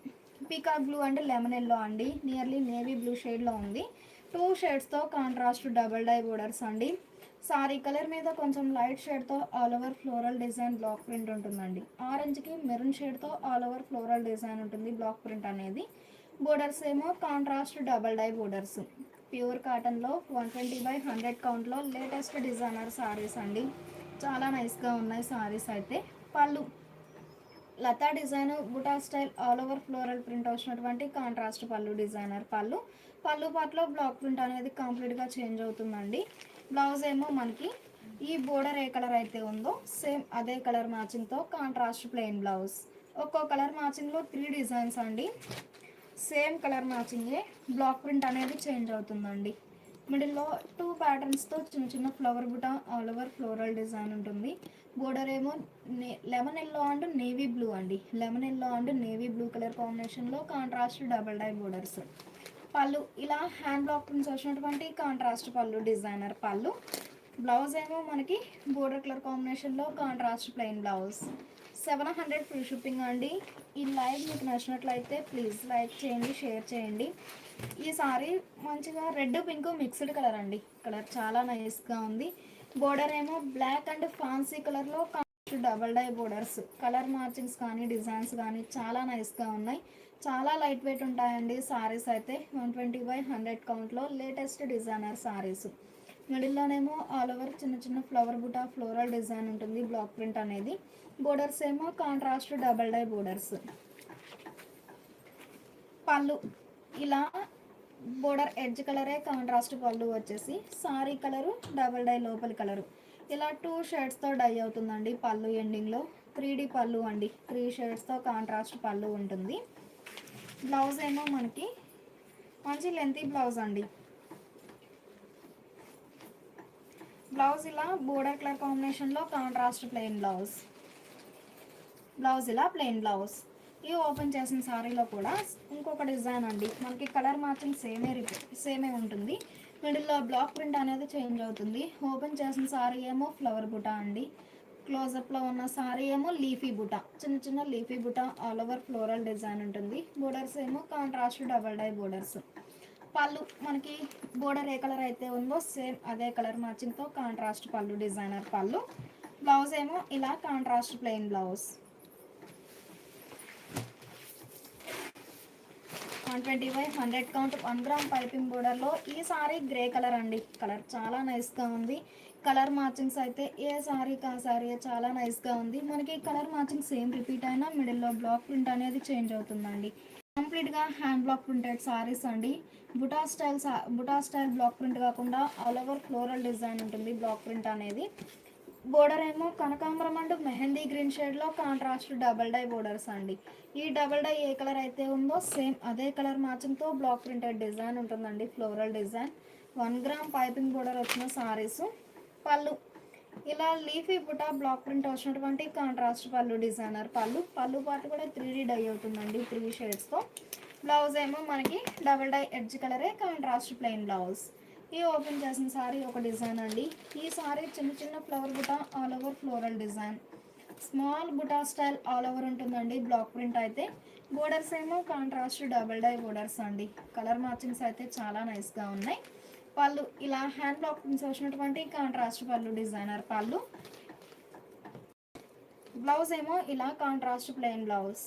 Peacock blue and lemon yellow అండి. నియర్లీ నేవీ బ్లూ షేడ్లో ఉంది. 2 షేడ్స్తో కాంట్రాస్ట్ డబల్ డై బోర్డర్స్ అండి. సారీ కలర్ మీద కొంచెం లైట్ షేడ్తో all over floral design block print ఉంటుందండి. ఆరెంజ్కి మెరూన్ షేడ్తో ఆల్ ఓవర్ ఫ్లోరల్ డిజైన్ ఉంటుంది బ్లాక్ ప్రింట్ అనేది. బోర్డర్స్ ఏమో contrast double dye borders. Pure కాటన్లో 120/100 కౌంట్లో లేటెస్ట్ డిజైనర్ సారీస్ అండి. చాలా నైస్గా ఉన్నాయి సారీస్ అయితే. పళ్ళు లతా design buta style all over floral print వచ్చినటువంటి కాంట్రాస్ట్ పళ్ళు డిజైనర్ పళ్ళు. పళ్ళు పాటలో బ్లాక్ ప్రింట్ అనేది కంప్లీట్గా చేంజ్ అవుతుందండి. బ్లౌజ్ ఏమో మనకి ఈ బోర్డర్ ఏ కలర్ అయితే ఉందో సేమ్ అదే కలర్ మ్యాచింగ్తో కాంట్రాస్ట్ ప్లెయిన్ బ్లౌజ్. ఒక్కో కలర్ మ్యాచింగ్లో 3 డిజైన్స్ అండి. సేమ్ కలర్ మ్యాచింగే బ్లాక్ ప్రింట్ అనేది చేంజ్ అవుతుందండి. మిడిల్లో 2 ప్యాటర్న్స్తో చిన్న చిన్న flower buta all over floral design ఉంటుంది. బోర్డర్ ఏమో lemon yellow and navy blue అండి. Lemon yellow and navy blue colour కాంబినేషన్లో contrast double dye borders. Pallu ఇలా హ్యాండ్ బ్లాక్ ప్రింట్స్ వచ్చినటువంటి కాంట్రాస్ట్ పళ్ళు డిజైనర్ పళ్ళు. బ్లౌజ్ ఏమో మనకి బోర్డర్ కలర్ కాంబినేషన్లో contrast plain blouse. 700 free shipping అండి. ఈ లైవ్ మీకు నచ్చినట్లయితే ప్లీజ్ లైక్ చేయండి, షేర్ చేయండి. ఈ సారీ మంచిగా రెడ్ పింక్ మిక్స్డ్ కలర్ అండి. కలర్ చాలా నైస్గా ఉంది. బోర్డర్ ఏమో బ్లాక్ అండ్ ఫ్యాన్సీ కలర్లో double dye borders. Colour matchings కానీ డిజైన్స్ కానీ చాలా నైస్గా ఉన్నాయి. చాలా లైట్ వెయిట్ ఉంటాయండి సారీస్ అయితే. 120/100 కౌంట్లో లేటెస్ట్ డిజైనర్ సారీస్. మిడిల్లోనేమో ఆల్ ఓవర్ చిన్న చిన్న ఫ్లవర్ బుటా ఫ్లోరల్ డిజైన్ ఉంటుంది బ్లాక్ ప్రింట్ అనేది. బోర్డర్స్ ఏమో contrast double dye borders. Pallu ఇలా బోర్డర్ ఎడ్జ్ కలరే కాంట్రాస్ట్ పళ్ళు వచ్చేసి సారీ కలరు డబల్ డై లోపలి కలరు ఇలా 2 షేడ్స్తో డై అవుతుందండి. పళ్ళు ఎండింగ్లో 3D పళ్ళు అండి. 3 షేడ్స్తో కాంట్రాస్ట్ పళ్ళు ఉంటుంది. బ్లౌజ్ ఏమో మనకి మంచి లెంతీ బ్లౌజ్ అండి. బ్లౌజ్ ఇలా బోర్డర్ కలర్ కాంబినేషన్లో కాంట్రాస్ట్ ప్లెయిన్ బ్లౌజ్. బ్లౌజ్ ఇలా ప్లెయిన్ బ్లౌజ్. ఈ ఓపెన్ చేసిన సారీలో కూడా ఇంకొక డిజైన్ అండి. మనకి కలర్ మ్యాచింగ్ సేమే ఉంటుంది. మిడిల్లో బ్లాక్ ప్రింట్ అనేది చేంజ్ అవుతుంది. ఓపెన్ చేసిన సారీ ఏమో ఫ్లవర్ బుటా అండి. క్లోజప్లో ఉన్న సారీ ఏమో లీఫీ బుటా, చిన్న చిన్న leafy buta all over floral design ఉంటుంది. బోర్డర్స్ ఏమో contrast double dye borders. Pallu మనకి బోర్డర్ ఏ కలర్ అయితే ఉందో సేమ్ అదే కలర్ మ్యాచింగ్తో కాంట్రాస్ట్ పళ్ళు డిజైనర్ పళ్ళు. బ్లౌజ్ ఏమో ఇలా contrast plain blouse. 120/100 count 1 gram piping బోర్డర్లో ఈ సారీ గ్రే కలర్ అండి. కలర్ చాలా నైస్గా ఉంది. కలర్ మ్యాచింగ్స్ అయితే ఏ సారీకి ఆ సారీ చాలా నైస్గా ఉంది. మనకి కలర్ మ్యాచింగ్ సేమ్ రిపీట్ అయినా మిడిల్లో బ్లాక్ ప్రింట్ అనేది చేంజ్ అవుతుందండి. కంప్లీట్గా హ్యాండ్ బ్లాక్ ప్రింటెడ్ సారీస్ అండి. బుటా స్టైల్ బ్లాక్ ప్రింట్ కాకుండా ఆల్ ఓవర్ ఫ్లోరల్ డిజైన్ ఉంటుంది బ్లాక్ ప్రింట్ అనేది. బోర్డర్ ఏమో కనకాంబరం అండ్ మెహందీ గ్రీన్ షేడ్లో కాంట్రాస్ట్ డబల్ డై బోర్డర్స్ అండి. ఈ డబల్ డై ఏ కలర్ అయితే ఉందో సేమ్ అదే కలర్ మ్యాచింగ్తో బ్లాక్ ప్రింటెడ్ డిజైన్ ఉంటుందండి floral design. 1 gram piping border వచ్చిన సారీస్. పళ్ళు ఇలా లీఫీ బుటా బ్లాక్ ప్రింట్ వచ్చినటువంటి కాంట్రాస్ట్ పళ్ళు డిజైనర్ పళ్ళు. పళ్ళు పార్ట్ కూడా 3D డై అవుతుందండి 3 షేడ్స్తో. బ్లౌజ్ ఏమో మనకి డబల్ డై ఎడ్జ్ కలరే కాంట్రాస్ట్ ప్లెయిన్ బ్లౌజ్. ఈ ఓపెన్ చేసిన సారీ ఒక డిజైన్ అండి. ఈ సారీ చిన్న చిన్న flower buta all over floral design. Small buta style all over ఉంటుందండి బ్లాక్ ప్రింట్ అయితే. బోర్డర్స్ ఏమో కాంట్రాస్ట్ డబల్ డై బోర్డర్స్ అండి. కలర్ మ్యాచింగ్స్ అయితే చాలా నైస్గా ఉన్నాయి. పళ్ళు ఇలా హ్యాండ్ బ్లాక్ ప్రింట్స్ వచ్చినటువంటి కాంట్రాస్ట్ పళ్ళు డిజైనర్ పళ్ళు. బ్లౌజ్ ఏమో ఇలా కాంట్రాస్ట్ ప్లెయిన్ బ్లౌజ్.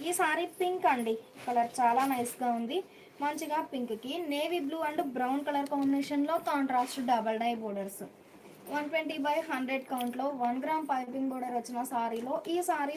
ఈ సారీ పింక్ అండి. కలర్ చాలా నైస్గా ఉంది. మంచిగా పింక్కి navy blue and brown colour కాంబినేషన్లో కాంట్రాస్ట్ డబల్ డై బోర్డర్స్. 120/100 కౌంట్లో 1 గ్రామ్ పైపింగ్ బోర్డర్ వచ్చిన సారీలో ఈ సారీ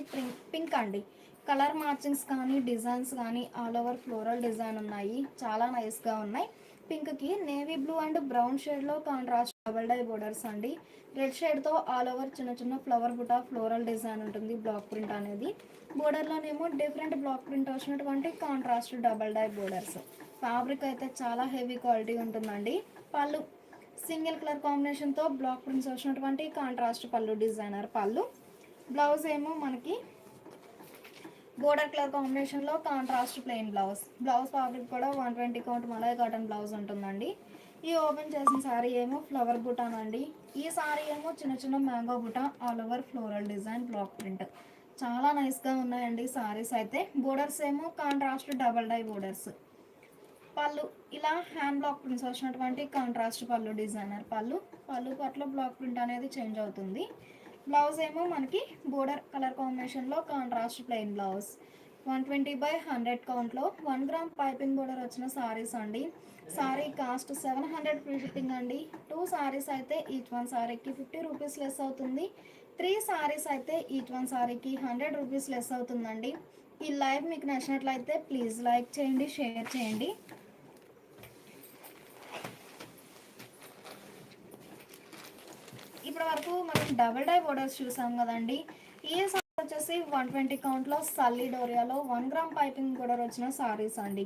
పింక్ అండి. కలర్ మ్యాచింగ్స్ కానీ డిజైన్స్ కానీ ఆల్ ఓవర్ ఫ్లోరల్ డిజైన్ ఉన్నాయి. చాలా నైస్గా ఉన్నాయి. పింక్కి నేవీ బ్లూ అండ్ బ్రౌన్ షేడ్లో కాంట్రాస్ట్ డబల్ డై బోర్డర్స్ అండి. రెడ్ షేడ్తో ఆల్ ఓవర్ చిన్న చిన్న ఫ్లవర్ బుటా ఫ్లోరల్ డిజైన్ ఉంటుంది బ్లాక్ ప్రింట్ అనేది. బోర్డర్లోనేమో డిఫరెంట్ బ్లాక్ ప్రింట్ వచ్చినటువంటి contrast double dye borders. Fabric అయితే చాలా హెవీ క్వాలిటీ ఉంటుందండి. పళ్ళు సింగిల్ కలర్ కాంబినేషన్తో బ్లాక్ ప్రింట్స్ వచ్చినటువంటి కాంట్రాస్ట్ పళ్ళు డిజైనర్ పళ్ళు. బ్లౌజ్ ఏమో మనకి బోర్డర్ కలర్ కాంబినేషన్లో contrast plain blouse. Blouse fabric కూడా 120 కౌంట్ మలై కాటన్ బ్లౌజ్ ఉంటుందండి. ఈ ఓపెన్ చేసిన సారీ ఏమో ఫ్లవర్ బుటానండి. ఈ సారీ ఏమో చిన్న చిన్న mango buta all over floral design block print. చాలా నైస్గా ఉన్నాయండి సారీస్ అయితే. బోర్డర్స్ ఏమో contrast double dye borders. Pallu ఇలా హ్యాండ్ బ్లాక్ ప్రింట్స్ వచ్చినటువంటి కాంట్రాస్ట్ పళ్ళు డిజైనర్ పళ్ళు. పళ్ళు పట్ల బ్లాక్ ప్రింట్ అనేది చేంజ్ అవుతుంది. బ్లౌజ్ ఏమో మనకి బోర్డర్ కలర్ కాంబినేషన్లో కాంట్రాస్ట్ ప్లెయిన్ బ్లౌజ్. 120/100 కౌంట్లో 1 గ్రామ్ పైపింగ్ బోర్డర్ వచ్చిన సారీస్ అండి. సారీ కాస్ట్ 700 ఫ్రీ షిప్పింగ్ అండి. 2 సారీస్ అయితే ఈచ్ వన్ సారీకి 50 రూపీస్ లెస్ అవుతుంది. 3 సారీస్ అయితే ఈచ్ వన్ సారీకి 100 రూపీస్ లెస్ అవుతుందండి. ఈ లైవ్ మీకు నచ్చినట్లయితే ప్లీజ్ లైక్ చేయండి, షేర్ చేయండి. ఇప్పటి వరకు మనం డబల్ డై బోర్డర్స్ చూసాం కదండి. ఈ సారీ వచ్చేసి 120 కౌంట్లో సల్లీ డోరియాలో 1 గ్రామ్ పైపింగ్ బోర్డర్ వచ్చిన సారీస్ అండి.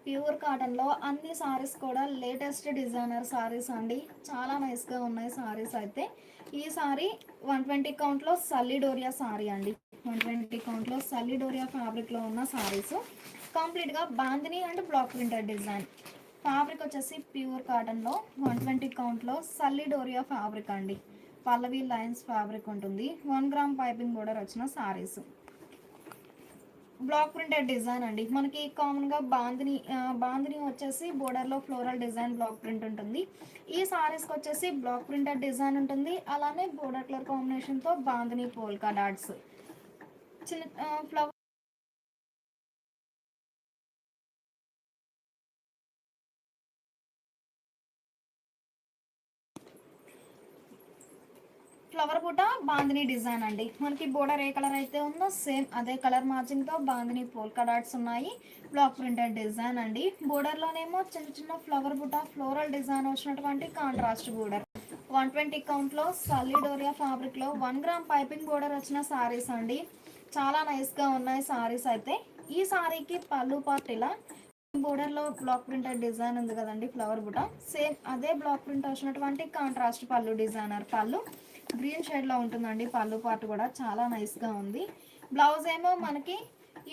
ప్యూర్ కాటన్లో అన్ని సారీస్ కూడా లేటెస్ట్ డిజైనర్ సారీస్ అండి. చాలా నైస్గా ఉన్నాయి సారీస్ అయితే. ఈ సారీ 120 కౌంట్లో సల్లీ డోరియా సారీ అండి. 120 కౌంట్లో సల్లీ డోరియా ఫ్యాబ్రిక్లో ఉన్న సారీస్. కంప్లీట్గా bandhani and black printed design. Fabric వచ్చేసి ప్యూర్ కాటన్లో 120 కౌంట్లో సల్లీ డోరియా ఫ్యాబ్రిక్ అండి. పల్లవి లైన్స్ ఫ్యాబ్రిక్ ఉంటుంది. 1 గ్రామ్ పైపింగ్ బోర్డర్ వచ్చిన సారీస్. బ్లాక్ ప్రింటెడ్ డిజైన్ అండి. మనకి కామన్గా బాందిని వచ్చేసి బోర్డర్లో ఫ్లోరల్ డిజైన్ బ్లాక్ ప్రింట్ ఉంటుంది. ఈ సారీస్కి వచ్చేసి బ్లాక్ ప్రింటెడ్ డిజైన్ ఉంటుంది. అలానే బోర్డర్ కలర్ కాంబినేషన్తో బాందిని పోల్కా డాట్స్ చిన్న flower flower buta bandhani design అండి. మనకి బోర్డర్ ఏ కలర్ అయితే ఉందో సేమ్ అదే కలర్ మ్యాచింగ్తో బాందిని పోల్కా డాట్స్ ఉన్నాయి. బ్లాక్ ప్రింటెడ్ డిజైన్ అండి. బోర్డర్లోనేమో చిన్న చిన్న ఫ్లవర్ బుటా ఫ్లోరల్ డిజైన్ వచ్చినటువంటి కాంట్రాస్ట్ బోర్డర్. 120 కౌంట్లో సల్లీ డోరియా ఫ్యాబ్రిక్లో 1 గ్రామ్ పైపింగ్ బోర్డర్ వచ్చిన సారీస్ అండి. చాలా నైస్గా ఉన్నాయి సారీస్ అయితే. ఈ సారీకి పళ్ళు పార్ట్ ఇలా బోర్డర్లో బ్లాక్ ప్రింటెడ్ డిజైన్ ఉంది కదండి ఫ్లవర్ బుటా. సేమ్ అదే బ్లాక్ ప్రింట్ వచ్చినటువంటి కాంట్రాస్ట్ పళ్ళు డిజైనర్ పళ్ళు. గ్రీన్ షేడ్లో ఉంటుందండి పళ్ళు పార్ట్ కూడా చాలా నైస్గా ఉంది. బ్లౌజ్ ఏమో మనకి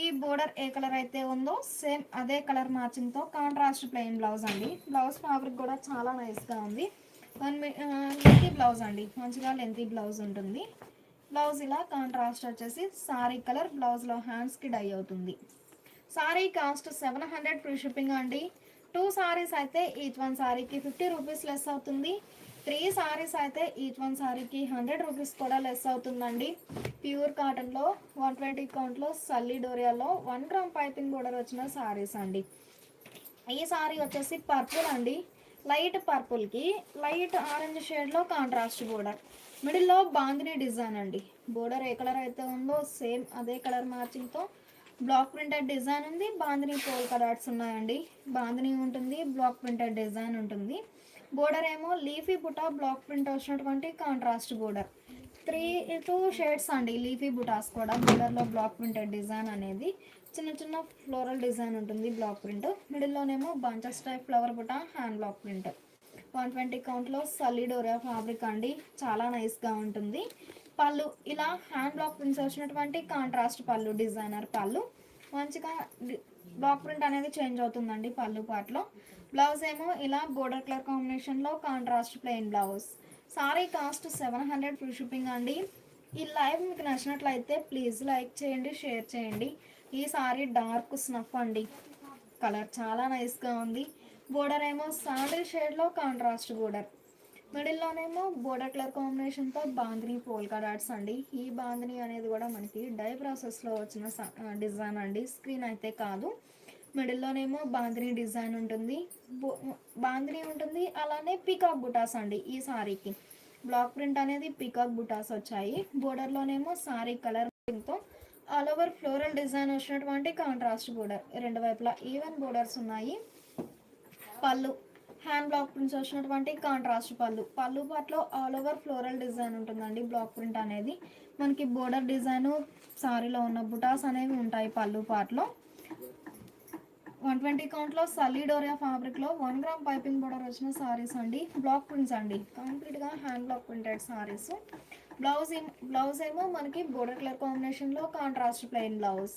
ఈ బోర్డర్ ఏ కలర్ అయితే ఉందో సేమ్ అదే కలర్ మ్యాచింగ్తో కాంట్రాస్ట్ ప్లెయిన్ బ్లౌజ్ అండి. బ్లౌజ్ ఫ్యాబ్రిక్ కూడా చాలా నైస్గా ఉంది. లెంతీ బ్లౌజ్ అండి, మంచిగా లెంతీ బ్లౌజ్ ఉంటుంది. బ్లౌజ్ ఇలా కాంట్రాస్ట్ వచ్చేసి సారీ కలర్, బ్లౌజ్లో హ్యాండ్స్కి డై అవుతుంది. సారీ కాస్ట్ 700 ఫ్రీ షిప్పింగ్ అండి. 2 సారీస్ అయితే ఈచ్ వన్ సారీకి 50 రూపీస్ లెస్ అవుతుంది. 3 సారీస్ అయితే ఈచ్ వన్ సారీకి 100 రూపీస్ కూడా లెస్ అవుతుందండి. ప్యూర్ కాటన్లో 120 కౌంట్లో సల్లీ డోరియాలో 1 గ్రామ్ పైపింగ్ బోర్డర్ వచ్చిన సారీస్ అండి. ఈ సారీ వచ్చేసి పర్పుల్ అండి, లైట్ పర్పుల్కి లైట్ ఆరెంజ్ షేడ్లో కాంట్రాస్ట్ బోర్డర్, మిడిల్లో బాందిని డిజైన్ అండి. బోర్డర్ ఏ కలర్ అయితే ఉందో సేమ్ అదే కలర్ మ్యాచింగ్తో బ్లాక్ ప్రింటెడ్ డిజైన్ ఉంది. బాందిని పోల్ కలర్స్ ఉన్నాయండి. బాందిని ఉంటుంది, బ్లాక్ ప్రింటెడ్ డిజైన్ ఉంటుంది. బోర్డర్ ఏమో లీఫీ బుటా బ్లాక్ ప్రింట్ వచ్చినటువంటి కాంట్రాస్ట్ బోర్డర్. 2 షేడ్స్ అండి లీఫీ బుటాస్ కూడా. బోర్డర్లో బ్లాక్ ప్రింటెడ్ డిజైన్ అనేది చిన్న చిన్న ఫ్లోరల్ డిజైన్ ఉంటుంది బ్లాక్ ప్రింట్. మిడిల్లోనేమో bunches type flower buta hand block print. 120 కౌంట్లో సల్లీ డోరియా ఫ్యాబ్రిక్ అండి, చాలా నైస్గా ఉంటుంది. పళ్ళు ఇలా హ్యాండ్ బ్లాక్ ప్రింట్స్ వచ్చినటువంటి కాంట్రాస్ట్ పళ్ళు, డిజైనర్ పళ్ళు. మంచిగా బ్లాక్ ప్రింట్ అనేది చేంజ్ అవుతుందండి పళ్ళు పార్ట్లో. బ్లౌజ్ ఏమో ఇలా బోర్డర్ కలర్ కాంబినేషన్లో contrast plain blouse. Sari cost 700 free shipping అండి. ఈ లైవ్ మీకు నచ్చినట్లయితే ప్లీజ్ లైక్ చేయండి, షేర్ చేయండి. ఈ సారీ డార్క్ స్నఫ్ అండి, కలర్ చాలా నైస్గా ఉంది. బోర్డర్ ఏమో శాండిల్ షేడ్లో కాంట్రాస్ట్ బోర్డర్. మిడిల్లోనేమో బోర్డర్ కలర్ కాంబినేషన్తో బాందిని పోల్కా డాట్స్ అండి. ఈ బాందిని అనేది కూడా మనకి డై ప్రాసెస్లో వచ్చిన డిజైన్ అండి, స్క్రీన్ అయితే కాదు. మిడిల్లోనేమో బాందిని డిజైన్ ఉంటుంది, బాందిని ఉంటుంది. అలానే పీకాక్ బుటాస్ అండి. ఈ సారీకి బ్లాక్ ప్రింట్ అనేది పీకాక్ బుటాస్ వచ్చాయి. బోర్డర్లోనేమో సారీ కలర్తో ఆల్ ఓవర్ ఫ్లోరల్ డిజైన్ వచ్చినటువంటి కాంట్రాస్ట్ బోర్డర్. రెండు వైపులా ఈవెన్ బోర్డర్స్ ఉన్నాయి. పళ్ళు హ్యాండ్ బ్లాక్ ప్రింట్స్ వచ్చినటువంటి కాంట్రాస్ట్ పళ్ళు. పళ్ళు పాటలో ఆల్ ఓవర్ ఫ్లోరల్ డిజైన్ ఉంటుందండి. బ్లాక్ ప్రింట్ అనేది మనకి బోర్డర్ డిజైన్, సారీలో ఉన్న బుటాస్ అనేవి ఉంటాయి పళ్ళు పాటలో. 120 కౌంట్లో సల్లీ డోరియా ఫ్యాబ్రిక్లో 1 గ్రామ్ పైపింగ్ బోర్డర్ వచ్చిన సారీస్ అండి. బ్లాక్ ప్రింట్స్ అండి, కంప్లీట్గా hand block printed saris. Blouse ఏమో మనకి బోర్డర్ కలర్ కాంబినేషన్లో contrast plain blouse.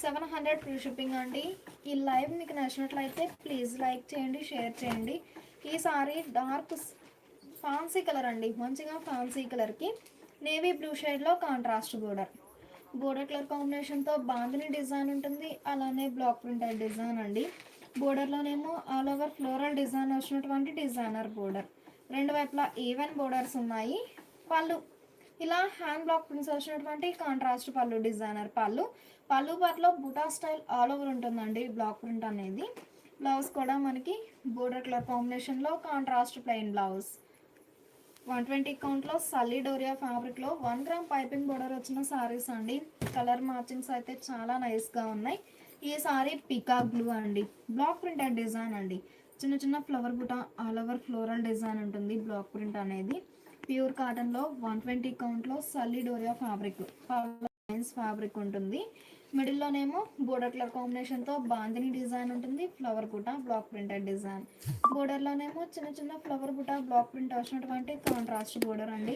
700 free shipping అండి. ఈ లైవ్ మీకు నచ్చినట్లయితే ప్లీజ్ లైక్ చేయండి, షేర్ చేయండి. ఈ సారీ డార్క్ ఫ్యాన్సీ కలర్ అండి, మంచిగా ఫ్యాన్సీ కలర్కి నేవీ బ్లూ షేడ్లో కాంట్రాస్ట్ బోర్డర్. బోర్డర్ కలర్ కాంబినేషన్తో బాందిని డిజైన్ ఉంటుంది. అలానే బ్లాక్ ప్రింటెడ్ డిజైన్ అండి. బోర్డర్లోనేమో ఆల్ ఓవర్ ఫ్లోరల్ డిజైన్ వచ్చినటువంటి డిజైనర్ బోర్డర్. రెండు వైపులా ఈవెన్ బోర్డర్స్ ఉన్నాయి. పళ్ళు ఇలా హ్యాండ్ బ్లాక్ ప్రింట్స్ వచ్చినటువంటి కాంట్రాస్ట్ పళ్ళు, డిజైనర్ పళ్ళు. పళ్ళు పాటలో బుటా స్టైల్ ఆల్ ఓవర్ ఉంటుందండి బ్లాక్ ప్రింట్ అనేది. బ్లౌజ్ కూడా మనకి బోర్డర్ కలర్ కాంబినేషన్లో కాంట్రాస్ట్ ప్లెయిన్ బ్లౌజ్. 120 కౌంట్లో సల్లీ డోరియా ఫ్యాబ్రిక్లో 1 గ్రామ్ పైపింగ్ బోర్డర్ వచ్చిన సారీస్ అండి. కలర్ మ్యాచింగ్స్ అయితే చాలా నైస్గా ఉన్నాయి. ఈ సారీ పికాక్ బ్లూ అండి, బ్లాక్ ప్రింటెడ్ డిజైన్ అండి. చిన్న చిన్న flower buta all over floral design ఉంటుంది బ్లాక్ ప్రింట్ అనేది. ప్యూర్ కాటన్లో 120 కౌంట్లో సల్లీ డోరియా ఫ్యాబ్రిక్ ఫ్యాబ్రిక్ ఉంటుంది. మిడిల్లోనేమో బోర్డర్ కలర్ కాంబినేషన్తో బాందిని డిజైన్ ఉంటుంది, flower buta block printed design. బోర్డర్లోనేమో చిన్న చిన్న ఫ్లవర్ బుటా బ్లాక్ ప్రింట్ వచ్చినటువంటి కాంట్రాస్ట్ బోర్డర్ అండి.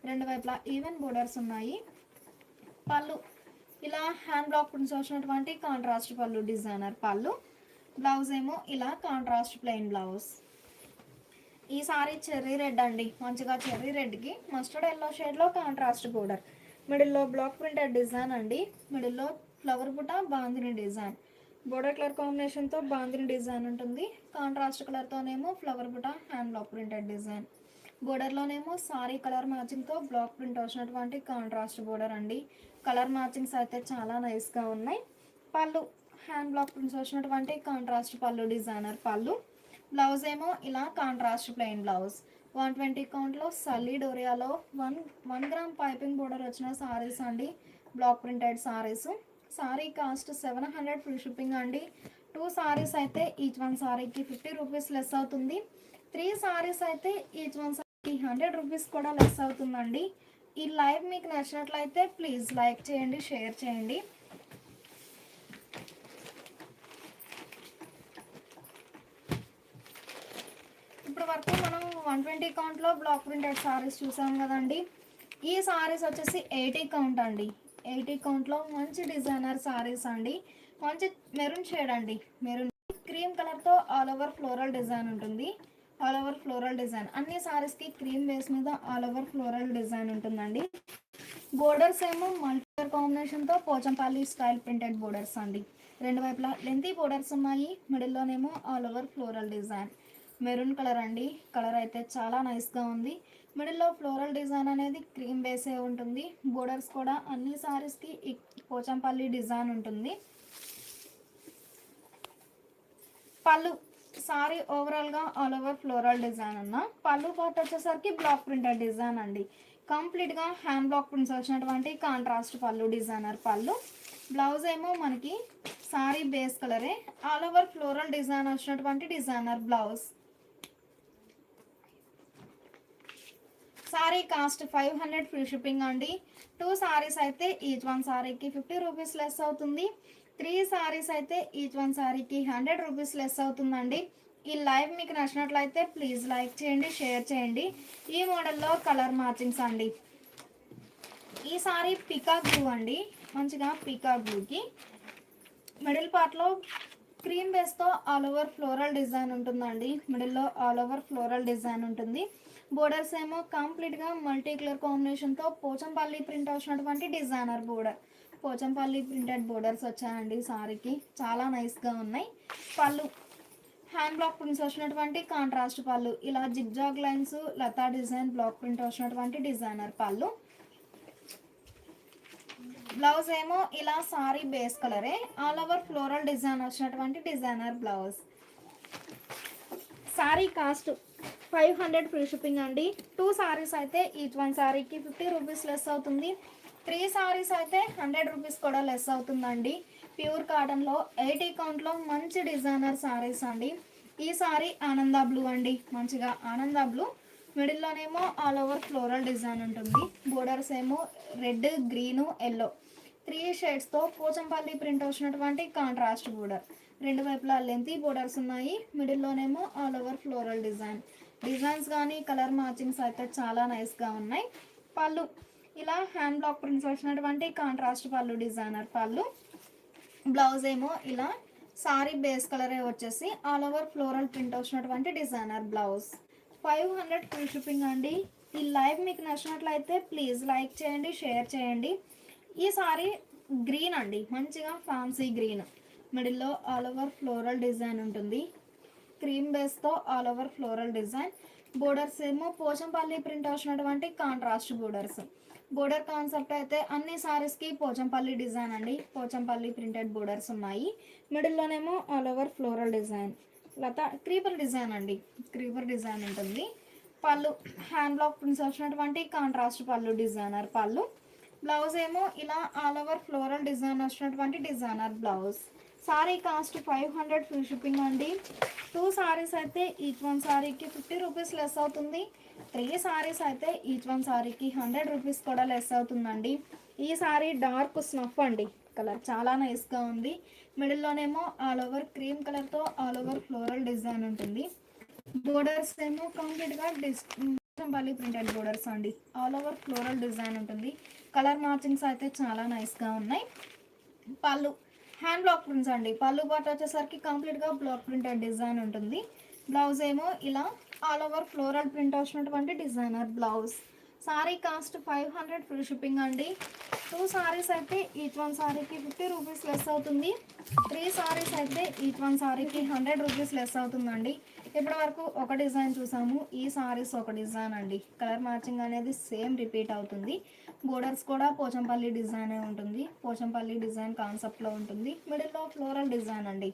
రెండు వైపులా ఈవెన్ బోర్డర్స్ ఉన్నాయి. పళ్ళు ఇలా హ్యాండ్ బ్లాక్ ప్రింట్స్ వచ్చినటువంటి కాంట్రాస్ట్ పళ్ళు, డిజైనర్ పళ్ళు. బ్లౌజ్ ఏమో ఇలా కాంట్రాస్ట్ ప్లెయిన్ బ్లౌజ్. ఈ సారీ చెర్రీ రెడ్ అండి, మంచిగా చెర్రీ రెడ్కి మస్టర్డ్ ఎల్లో షేడ్లో కాంట్రాస్ట్ బోర్డర్. మిడిల్లో బ్లాక్ ప్రింటెడ్ డిజైన్ అండి. మిడిల్లో flower buta bandhani design. Border colour కాంబినేషన్తో బాందిని డిజైన్ ఉంటుంది. కాంట్రాస్ట్ కలర్తోనేమో flower buta hand block printed design. బోర్డర్లోనేమో సారీ కలర్ మ్యాచింగ్తో బ్లాక్ ప్రింట్ వచ్చినటువంటి కాంట్రాస్ట్ బోర్డర్ అండి. కలర్ మ్యాచింగ్స్ అయితే చాలా నైస్గా ఉన్నాయి. పళ్ళు హ్యాండ్ బ్లాక్ ప్రింట్స్ వచ్చినటువంటి కాంట్రాస్ట్ పళ్ళు, డిజైనర్ పళ్ళు. బ్లౌజ్ ఏమో ఇలా కాంట్రాస్ట్ ప్లెయిన్ బ్లౌజ్. 120 కౌంట్లో సల్లీ డోరియాలో 1 గ్రామ్ పైపింగ్ బోర్డర్ వచ్చిన సారీస్ అండి. Block printed saris. Sorry cost 700 free shipping అండి. 2 సారీస్ అయితే ఈచ్ వన్ సారీకి 50 రూపీస్ లెస్ అవుతుంది. 3 సారీస్ అయితే ఈచ్ వన్ సారీకి 100 రూపీస్ కూడా లెస్ అవుతుందండి. ఈ లైవ్ మీకు నచ్చినట్లయితే ప్లీజ్ లైక్ చేయండి, షేర్ చేయండి. ఇప్పుడు వరకు మనం 120 కౌంట్లో బ్లాక్ ప్రింటెడ్ సారీస్ చూసాం కదండి. ఈ సారీస్ వచ్చేసి 80 కౌంట్ అండి. 80 కౌంట్లో మంచి డిజైనర్ సారీస్ అండి. మంచి మెరూన్ షేడ్ అండి, మెరూన్ క్రీమ్ కలర్తో ఆల్ ఓవర్ ఫ్లోరల్ డిజైన్ ఉంటుంది. All over floral design. అన్ని సారీస్కి క్రీమ్ బేస్ మీద ఆల్ ఓవర్ ఫ్లోరల్ డిజైన్ ఉంటుందండి. బోర్డర్స్ ఏమో మల్టీ కలర్ కాంబినేషన్తో పోచంపల్లి స్టైల్ ప్రింటెడ్ బోర్డర్స్ అండి. రెండు వైపులా లెంతీ బోర్డర్స్ ఉన్నాయి. మిడిల్లోనేమో all over floral design. Maroon colour అండి. కలర్ అయితే చాలా నైస్గా ఉంది. మిడిల్లో ఫ్లోరల్ డిజైన్ అనేది క్రీమ్ బేసే ఉంటుంది. బోర్డర్స్ కూడా అన్ని సారీస్కి పోచంపల్లి డిజైన్ ఉంటుంది. పళ్ళు సారీ ఓవరాల్గా ఆల్ ఓవర్ ఫ్లోరల్ డిజైన్ ఉన్న పళ్ళు పార్ట్ వచ్చేసరికి బ్లాక్ ప్రింటెడ్ డిజైన్ అండి. కంప్లీట్గా హ్యాండ్ బ్లాక్ ప్రింట్స్ వచ్చినటువంటి కాంట్రాస్ట్ పళ్ళు డిజైనర్ పళ్ళు. బ్లౌజ్ ఏమో మనకి సారీ బేస్ కలరే ఆల్ ఓవర్ ఫ్లోరల్ డిజైన్ వచ్చినటువంటి designer blouse. Sari cost 500 free shipping అండి. 2 సారీస్ అయితే ఈచ్ వన్ సారీకి 50 రూపీస్ లెస్ అవుతుంది. 3 సారీస్ అయితే ఈచ్ వన్ సారీకి 100 రూపీస్ లెస్ అవుతుందండి. ఈ లైవ్ మీకు నచ్చినట్లయితే ప్లీజ్ లైక్ చేయండి, షేర్ చేయండి. ఈ మోడల్లో కలర్ మ్యాచింగ్స్ అండి. ఈ సారీ పికాక్ బ్లూ అండి. మంచిగా పికాక్ బ్లూకి మిడిల్ పార్ట్లో క్రీమ్ బేస్తో ఆల్ ఓవర్ ఫ్లోరల్ డిజైన్ ఉంటుందండి. మిడిల్లో ఆల్ ఓవర్ ఫ్లోరల్ డిజైన్ ఉంటుంది. బోర్డర్స్ ఏమో కంప్లీట్గా మల్టీ కలర్ కాంబినేషన్తో పోచంపల్లి ప్రింట్ వచ్చినటువంటి designer border. Pochampally printed borders వచ్చాయండి సారీకి. చాలా నైస్గా ఉన్నాయి. పళ్ళు హ్యాండ్ బ్లాక్ ప్రింట్స్ వచ్చినటువంటి కాంట్రాస్ట్ పళ్ళు. ఇలా జిగ్జాగ్ లైన్స్ లతా డిజైన్ బ్లాక్ ప్రింట్ వచ్చినటువంటి డిజైనర్ పళ్ళు. బ్లౌజ్ ఏమో ఇలా సారీ బేస్ కలరే ఆల్ ఓవర్ ఫ్లోరల్ డిజైన్ వచ్చినటువంటి designer blouse. Sari cost 500 free shipping అండి. 2 సారీస్ అయితే ఈచ్ వన్ సారీకి 50 రూపీస్ లెస్ అవుతుంది. 3 సారీస్ అయితే 100 రూపీస్ కూడా లెస్ అవుతుందండి. ప్యూర్ కాటన్లో 80 కౌంట్లో మంచి డిజైనర్ సారీస్ అండి. ఈ సారీ ఆనంద బ్లూ అండి. మంచిగా ఆనంద బ్లూ. మిడిల్లోనేమో ఆల్ ఓవర్ ఫ్లోరల్ డిజైన్ ఉంటుంది. బోర్డర్స్ ఏమో రెడ్, గ్రీను, ఎల్లో 3 షేడ్స్తో పోచంపల్లి ప్రింట్ వచ్చినటువంటి కాంట్రాస్ట్ బోర్డర్. రెండు వైపులా లెంతీ బోర్డర్స్ ఉన్నాయి. మిడిల్లోనేమో all over floral design. Designs కానీ కలర్ మ్యాచింగ్స్ అయితే చాలా నైస్గా ఉన్నాయి. పళ్ళు ఇలా హ్యాండ్ బ్లాక్ ప్రింట్స్ వచ్చినటువంటి కాంట్రాస్ట్ పళ్ళు డిజైనర్ పళ్ళు. బ్లౌజ్ ఏమో ఇలా సారీ బేస్ కలరే వచ్చేసి ఆల్ ఓవర్ ఫ్లోరల్ ప్రింట్ వచ్చినటువంటి డిజైనర్ బ్లౌజ్. 500 ఫ్రీ షిప్పింగ్ అండి. ఈ లైవ్ మీకు నచ్చినట్లయితే ప్లీజ్ లైక్ చేయండి, షేర్ చేయండి. ఈ సారీ గ్రీన్ అండి. మంచిగా ఫ్యాన్సీ గ్రీన్. మిడిల్లో ఆల్ ఓవర్ ఫ్లోరల్ డిజైన్ ఉంటుంది. క్రీమ్ బేస్తో all over floral design. Borders ఏమో పోచంపల్లి ప్రింట్ వచ్చినటువంటి కాంట్రాస్ట్ బోర్డర్స్. బోర్డర్ కాన్సెప్ట్ అయితే అన్ని సారీస్కి పోచంపల్లి డిజైన్ అండి. పోచంపల్లి ప్రింటెడ్ బోర్డర్స్ ఉన్నాయి. మిడిల్లోనేమో ఆల్ ఓవర్ ఫ్లోరల్ డిజైన్. లతా క్రీపర్ డిజైన్ అండి. క్రీపర్ డిజైన్ ఉంటుంది. పళ్ళు హ్యాండ్ బ్లాక్ ప్రింట్స్ వచ్చినటువంటి కాంట్రాస్ట్ పళ్ళు డిజైనర్ పళ్ళు. బ్లౌజ్ ఏమో ఇలా ఆల్ ఓవర్ ఫ్లోరల్ డిజైన్ వచ్చినటువంటి designer blouse. Sari cost 500 free shipping అండి. 2 సారీస్ అయితే ఈచ్ వన్ సారీకి 50 రూపీస్ లెస్ అవుతుంది. 3 సారీస్ అయితే ఈచ్ వన్ సారీకి 100 రూపీస్ కూడా లెస్ అవుతుందండి. ఈ సారీ డార్క్ స్నఫ్ అండి. కలర్ చాలా నైస్గా ఉంది. మిడిల్లోనేమో ఆల్ ఓవర్ క్రీమ్ కలర్తో ఆల్ ఓవర్ ఫ్లోరల్ డిజైన్ ఉంటుంది. బోర్డర్స్ ఏమో కంప్లీట్గా పోచంపల్లి ప్రింటెడ్ బోర్డర్స్ అండి. ఆల్ ఓవర్ ఫ్లోరల్ డిజైన్ ఉంటుంది. కలర్ మ్యాచింగ్స్ అయితే చాలా నైస్గా ఉన్నాయి. పళ్ళు హ్యాండ్ బ్లాక్ ప్రింట్స్ అండి. పళ్ళు పాట వచ్చేసరికి కంప్లీట్గా బ్లాక్ ప్రింటెడ్ డిజైన్ ఉంటుంది. బ్లౌజ్ ఏమో ఇలా ఆల్ ఓవర్ ఫ్లోరల్ ప్రింట్ వచ్చినటువంటి designer blouse. Sari cost 500 free shipping అండి. 2 సారీస్ అయితే ఈచ్ వన్ సారీకి 50 రూపీస్ లెస్ అవుతుంది. 3 సారీస్ అయితే ఈచ్ వన్ సారీకి 100 రూపీస్ లెస్ అవుతుందండి. ఇప్పటి వరకు ఒక డిజైన్ చూసాము. ఈ సారీస్ ఒక డిజైన్ అండి. కలర్ మ్యాచింగ్ అనేది సేమ్ రిపీట్ అవుతుంది. బోర్డర్స్ కూడా పోచంపల్లి డిజైనే ఉంటుంది. పోచంపల్లి డిజైన్ కాన్సెప్ట్లో ఉంటుంది. మిడిల్లో ఫ్లోరల్ డిజైన్ అండి.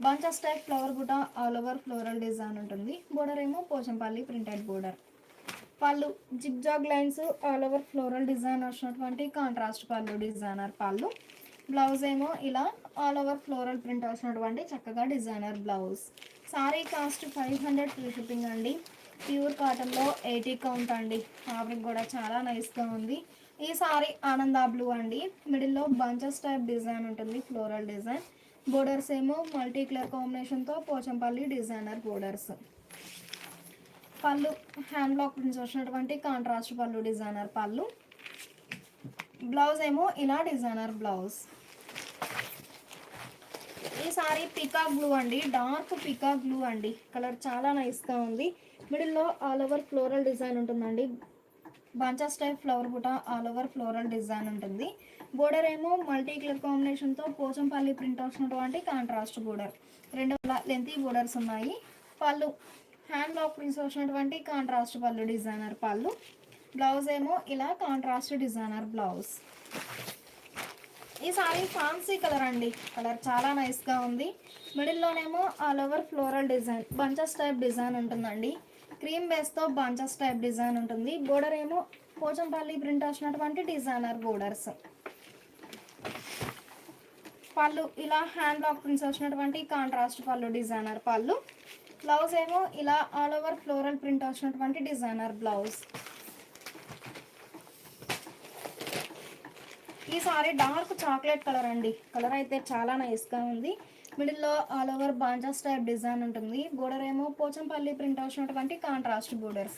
బంచెస్ టైప్ ఫ్లవర్ బుట్ట ఆల్ ఓవర్ ఫ్లోరల్ డిజైన్ ఉంటుంది. బోర్డర్ ఏమో పోచంపల్లి ప్రింటెడ్ బోర్డర్. పళ్ళు zigzag lines all over floral design వచ్చినటువంటి కాంట్రాస్ట్ పళ్ళు డిజైనర్ పళ్ళు. బ్లౌజ్ ఏమో ఇలా ఆల్ ఓవర్ ఫ్లోరల్ ప్రింట్ వచ్చినటువంటి చక్కగా designer blouse. Sari cost 500 free shipping అండి. ప్యూర్ కాటన్లో 80 కౌంట్ అండి. ఫ్యాబ్రిక్ కూడా చాలా నైస్గా ఉంది. ఈ సారీ ఆనంద బ్లూ అండి. మిడిల్లో బంచెస్ టైప్ డిజైన్ ఉంటుంది. Floral design. బోర్డర్స్ ఏమో మల్టీ కలర్ కాంబినేషన్తో పోచంపల్లి డిజైనర్ బోర్డర్స్. పళ్ళు హ్యాండ్ బ్లాక్ ప్రింట్స్ వచ్చినటువంటి కాంట్రాస్ట్ పళ్ళు డిజైనర్ పళ్ళు. బ్లౌజ్ ఏమో ఇలా డిజైనర్ బ్లౌజ్. ఈ సారీ పికాక్ బ్లూ అండి. డార్క్ పికాక్ బ్లూ అండి. కలర్ చాలా నైస్గా ఉంది. మిడిల్లో ఆల్ ఓవర్ ఫ్లోరల్ డిజైన్ ఉంటుందండి. బంచెస్ టైప్ ఫ్లవర్ బుట్ట ఆల్ ఓవర్ ఫ్లోరల్ డిజైన్ ఉంటుంది. బోర్డర్ ఏమో మల్టీ కలర్ కాంబినేషన్తో పోచంపల్లి ప్రింట్ వచ్చినటువంటి కాంట్రాస్ట్ బోర్డర్. 2 లెంతీ బోర్డర్స్ ఉన్నాయి. పళ్ళు హ్యాండ్ బ్లాక్ ప్రింట్స్ వచ్చినటువంటి కాంట్రాస్ట్ పళ్ళు డిజైనర్ పళ్ళు. బ్లౌజ్ ఏమో ఇలా కాంట్రాస్ట్ డిజైనర్ బ్లౌజ్. ఈ సారీ ఫ్యాన్సీ కలర్ అండి. కలర్ చాలా నైస్గా ఉంది. మిడిల్లోనేమో all over floral design bunches type design ఉంటుందండి. క్రీమ్ బేస్తో బంచెస్ టైప్ డిజైన్ ఉంటుంది. బోర్డర్ ఏమో పోచంపల్లి ప్రింట్ వచ్చినటువంటి డిజైనర్ బోర్డర్స్. పళ్ళు ఇలా హ్యాండ్ బ్లాక్ ప్రింట్స్ వచ్చినటువంటి కాంట్రాస్ట్ పళ్ళు డిజైనర్ పళ్ళు. బ్లౌజ్ ఏమో ఇలా ఆల్ ఓవర్ ఫ్లోరల్ ప్రింట్ వచ్చినటువంటి డిజైనర్ బ్లౌజ్. ఈ సారీ డార్క్ చాక్లెట్ కలర్ అండి. కలర్ అయితే చాలా నైస్గా ఉంది. మిడిల్లో ఆల్ ఓవర్ బాంజాస్ టైప్ డిజైన్ ఉంటుంది. బోర్డర్ ఏమో పోచంపల్లి ప్రింట్ వచ్చినటువంటి contrast borders.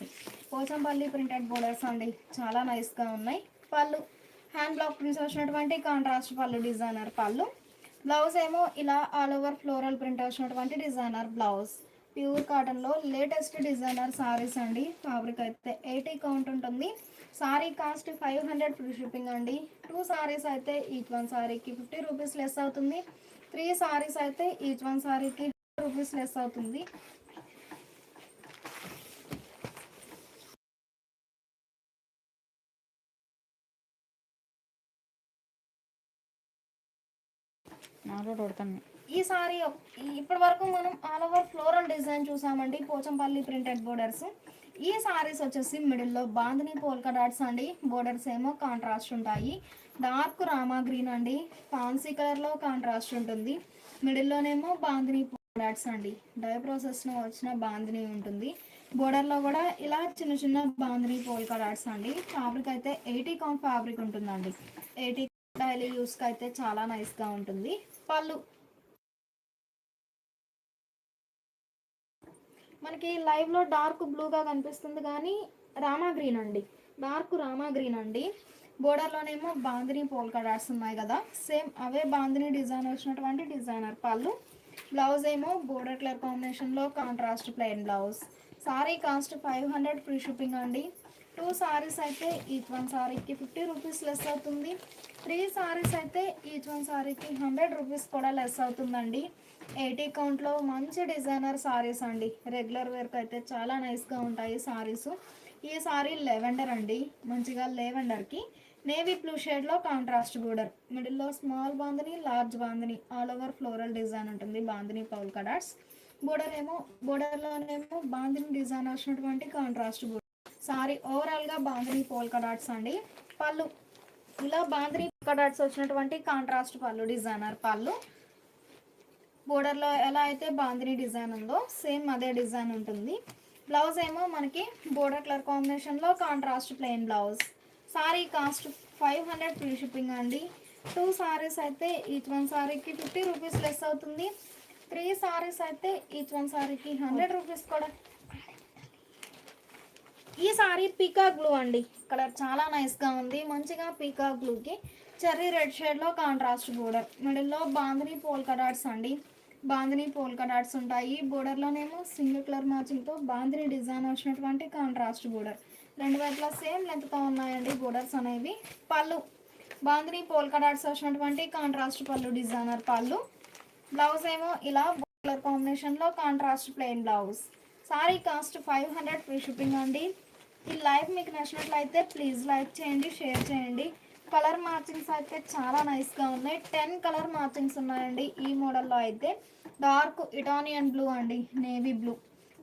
Pochampally printed borders అండి, చాలా నైస్గా ఉన్నాయి. పళ్ళు హ్యాండ్ బ్లాక్ ప్రింట్స్ వచ్చినటువంటి కాంట్రాస్ట్ పళ్ళు డిజైనర్ పళ్ళు. బ్లౌజ్ ఏమో ఇలా ఆల్ ఓవర్ ఫ్లోరల్ ప్రింట్ వచ్చినటువంటి డిజైనర్ బ్లౌజ్. ప్యూర్ కాటన్లో లేటెస్ట్ డిజైనర్ సారీస్ అండి. ఫ్యాబ్రిక్ అయితే 80 కౌంట్ ఉంటుంది. సారీ కాస్ట్ 500 ఫ్రీ షిప్పింగ్ అండి. 2 సారీస్ అయితే ఈచ్ వన్ సారీకి 50 రూపీస్ లెస్ అవుతుంది. 3 సారీస్ అయితే ఈచ్ వన్ సారీకి 100 రూపీస్ లెస్ అవుతుంది. ఈ సారీ ఇప్పటి వరకు మనం ఆల్ ఓవర్ ఫ్లోరల్ డిజైన్ చూసామండి. Pochampally printed borders. ఈ సారీస్ వచ్చేసి మిడిల్లో బాందిని పోల్కా డాట్స్ అండి. బోర్డర్స్ ఏమో కాంట్రాస్ట్ ఉంటాయి. డార్క్ రామా గ్రీన్ అండి, ఫ్యాన్సీ కలర్లో కాంట్రాస్ట్ ఉంటుంది. మిడిల్లోనేమో బాందిని పోల్కా డాట్స్ అండి. డై ప్రాసెస్లో వచ్చిన బాందిని ఉంటుంది. బోర్డర్లో కూడా ఇలా చిన్న చిన్న బాందిని పోల్కా డాట్స్ అండి. ఫ్యాబ్రిక్ అయితే 80 కౌంట్ ఫ్యాబ్రిక్ ఉంటుందండి. 80 డైలీ యూస్కి అయితే చాలా నైస్గా ఉంటుంది. పళ్ళు మనకి లైవ్లో డార్క్ బ్లూగా కనిపిస్తుంది కానీ రామా గ్రీన్ అండి, డార్క్ రామా గ్రీన్ అండి. బోర్డర్లోనేమో బాందిని పోల్కా డాట్స్ ఉన్నాయి కదా, సేమ్ అవే బాందిని డిజైన్ వచ్చినటువంటి డిజైనర్ పళ్ళు. బ్లౌజ్ ఏమో బోర్డర్ కలర్ కాంబినేషన్లో contrast plain blouse. Sari cost 500 free shipping అండి. 2 సారీస్ అయితే ఈచ్ వన్ సారీకి 50 రూపీస్ లెస్ అవుతుంది. 3 సారీస్ అయితే ఈచ్ వన్ సారీకి 100 రూపీస్ కూడా లెస్ అవుతుందండి. 80 కౌంట్లో మంచి డిజైనర్ సారీస్ అండి. రెగ్యులర్ వేర్కి అయితే చాలా నైస్గా ఉంటాయి సారీస్. ఈ సారీ లెవెండర్ అండి, మంచిగా లెవెండర్కి నేవీ బ్లూ షేడ్లో కాంట్రాస్ట్ బోర్డర్. మిడిల్లో small bandhani, large bandhani, all over floral design ఉంటుంది. బాందిని పౌల్కా డాట్స్. బోర్డర్లోనేమో బాందిని డిజైన్ వచ్చినటువంటి కాంట్రాస్ట్ బోర్డర్. సారీ ఓవరాల్గా బాందిని పోల్కా డాట్స్ అండి. పళ్ళు ఇలా బాందిని పోల్కా డాట్స్ వచ్చినటువంటి కాంట్రాస్ట్ పళ్ళు డిజైనర్ పళ్ళు. బోర్డర్లో ఎలా అయితే బాందిని డిజైన్ ఉందో సేమ్ అదే డిజైన్ ఉంటుంది. బ్లౌజ్ ఏమో మనకి బోర్డర్ కలర్ కాంబినేషన్లో contrast plain blouse. Sari cost 500 free shipping అండి. 2 సారీస్ అయితే ఈచ్ వన్ సారీకి 50 రూపీస్ లెస్ అవుతుంది. 3 సారీస్ అయితే ఈచ్ వన్ సారీకి 100 రూపీస్ కూడా. ఈ సారీ పీకాక్ బ్లూ అండి. కలర్ చాలా నైస్గా ఉంది. మంచిగా పీకాక్ బ్లూకి చెర్రీ రెడ్ షేడ్లో కాంట్రాస్ట్ బోర్డర్. మిడిల్లో బాందిని పోల్కా డాట్స్ అండి. బాందిని పోల్కా డాట్స్ ఉంటాయి. బోర్డర్లోనేమో సింగిల్ కలర్ మ్యాచింగ్తో బాందిని డిజైన్ వచ్చినటువంటి కాంట్రాస్ట్ బోర్డర్. 2 వైపులా సేమ్ లెంత్తో ఉన్నాయండి బోర్డర్స్ అనేవి. పళ్ళు బాందిని పోల్కా డాట్స్ వచ్చినటువంటి కాంట్రాస్ట్ పళ్ళు డిజైనర్ పళ్ళు. బ్లౌజ్ ఏమో ఇలా కలర్ కాంబినేషన్లో contrast plain blouse. Sari cost 500 free shipping అండి. ఈ లైవ్ మీకు నచ్చినట్లయితే ప్లీజ్ లైక్ చేయండి, షేర్ చేయండి. కలర్ మ్యాచింగ్స్ అయితే చాలా నైస్గా ఉన్నాయి. 10 కలర్ మ్యాచింగ్స్ ఉన్నాయండి ఈ మోడల్లో అయితే. డార్క్ ఇటానియన్ బ్లూ అండి, నేవీ బ్లూ.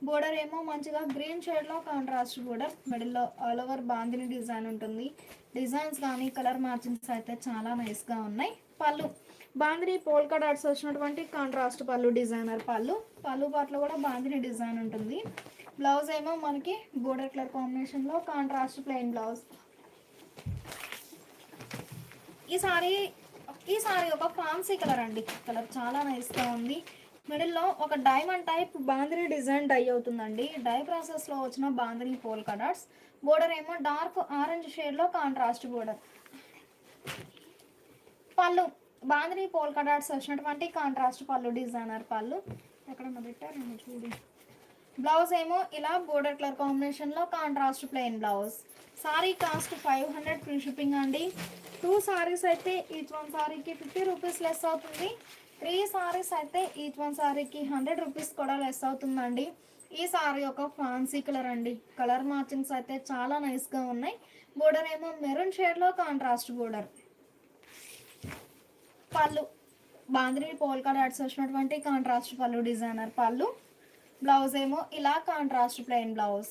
బోర్డర్ ఏమో మంచిగా గ్రీన్ షేడ్లో కాంట్రాస్ట్ బోర్డర్. మిడిల్లో ఆల్ ఓవర్ బాందిని డిజైన్ ఉంటుంది. డిజైన్స్ కానీ కలర్ మ్యాచింగ్స్ అయితే చాలా నైస్గా ఉన్నాయి. పళ్ళు బాందిని పోల్కా డాట్స్ వచ్చినటువంటి కాంట్రాస్ట్ పళ్ళు డిజైనర్ పళ్ళు. పళ్ళు పాటలో కూడా బాందిని డిజైన్ ఉంటుంది. బ్లౌజ్ ఏమో మనకి బోర్డర్ కలర్ కాంబినేషన్లో కాంట్రాస్ట్ ప్లెయిన్ బ్లౌజ్. ఈ సారీ ఒక ఫ్యాన్సీ కలర్ అండి. కలర్ చాలా నైస్గా ఉంది. మిడిల్లో ఒక diamond type bandhani design dye అవుతుందండి. డై ప్రాసెస్లో వచ్చిన బాందిని పోల్కా డాట్స్. బోర్డర్ ఏమో డార్క్ ఆరెంజ్ షేడ్లో contrast border. Pallu bandhani polka dots వచ్చినటువంటి కాంట్రాస్ట్ పళ్ళు డిజైనర్ పళ్ళు. ఎక్కడన్నా పెట్టారేమో చూడు. బ్లౌజ్ ఏమో ఇలా బోర్డర్ కలర్ కాంబినేషన్లో contrast plain blouse. Sari cost 500 free shipping అండి. 2 సారీస్ అయితే ఈచ్ వన్ సారీకి 50 రూపీస్ లెస్ అవుతుంది. 3 సారీస్ అయితే ఈచ్ వన్ సారీకి 100 రూపీస్ కూడా లెస్ అవుతుందండి. ఈ సారీ ఒక ఫ్యాన్సీ కలర్ అండి. కలర్ మ్యాచింగ్స్ అయితే చాలా నైస్గా ఉన్నాయి. బోర్డర్ ఏమో మెరూన్ షేడ్లో కాంట్రాస్ట్ బోర్డర్. పళ్ళు బాంద్రీ పోల్కా డాట్స్ వచ్చినటువంటి కాంట్రాస్ట్ పళ్ళు డిజైనర్ పళ్ళు. బ్లౌజ్ ఏమో ఇలా contrast plain blouse.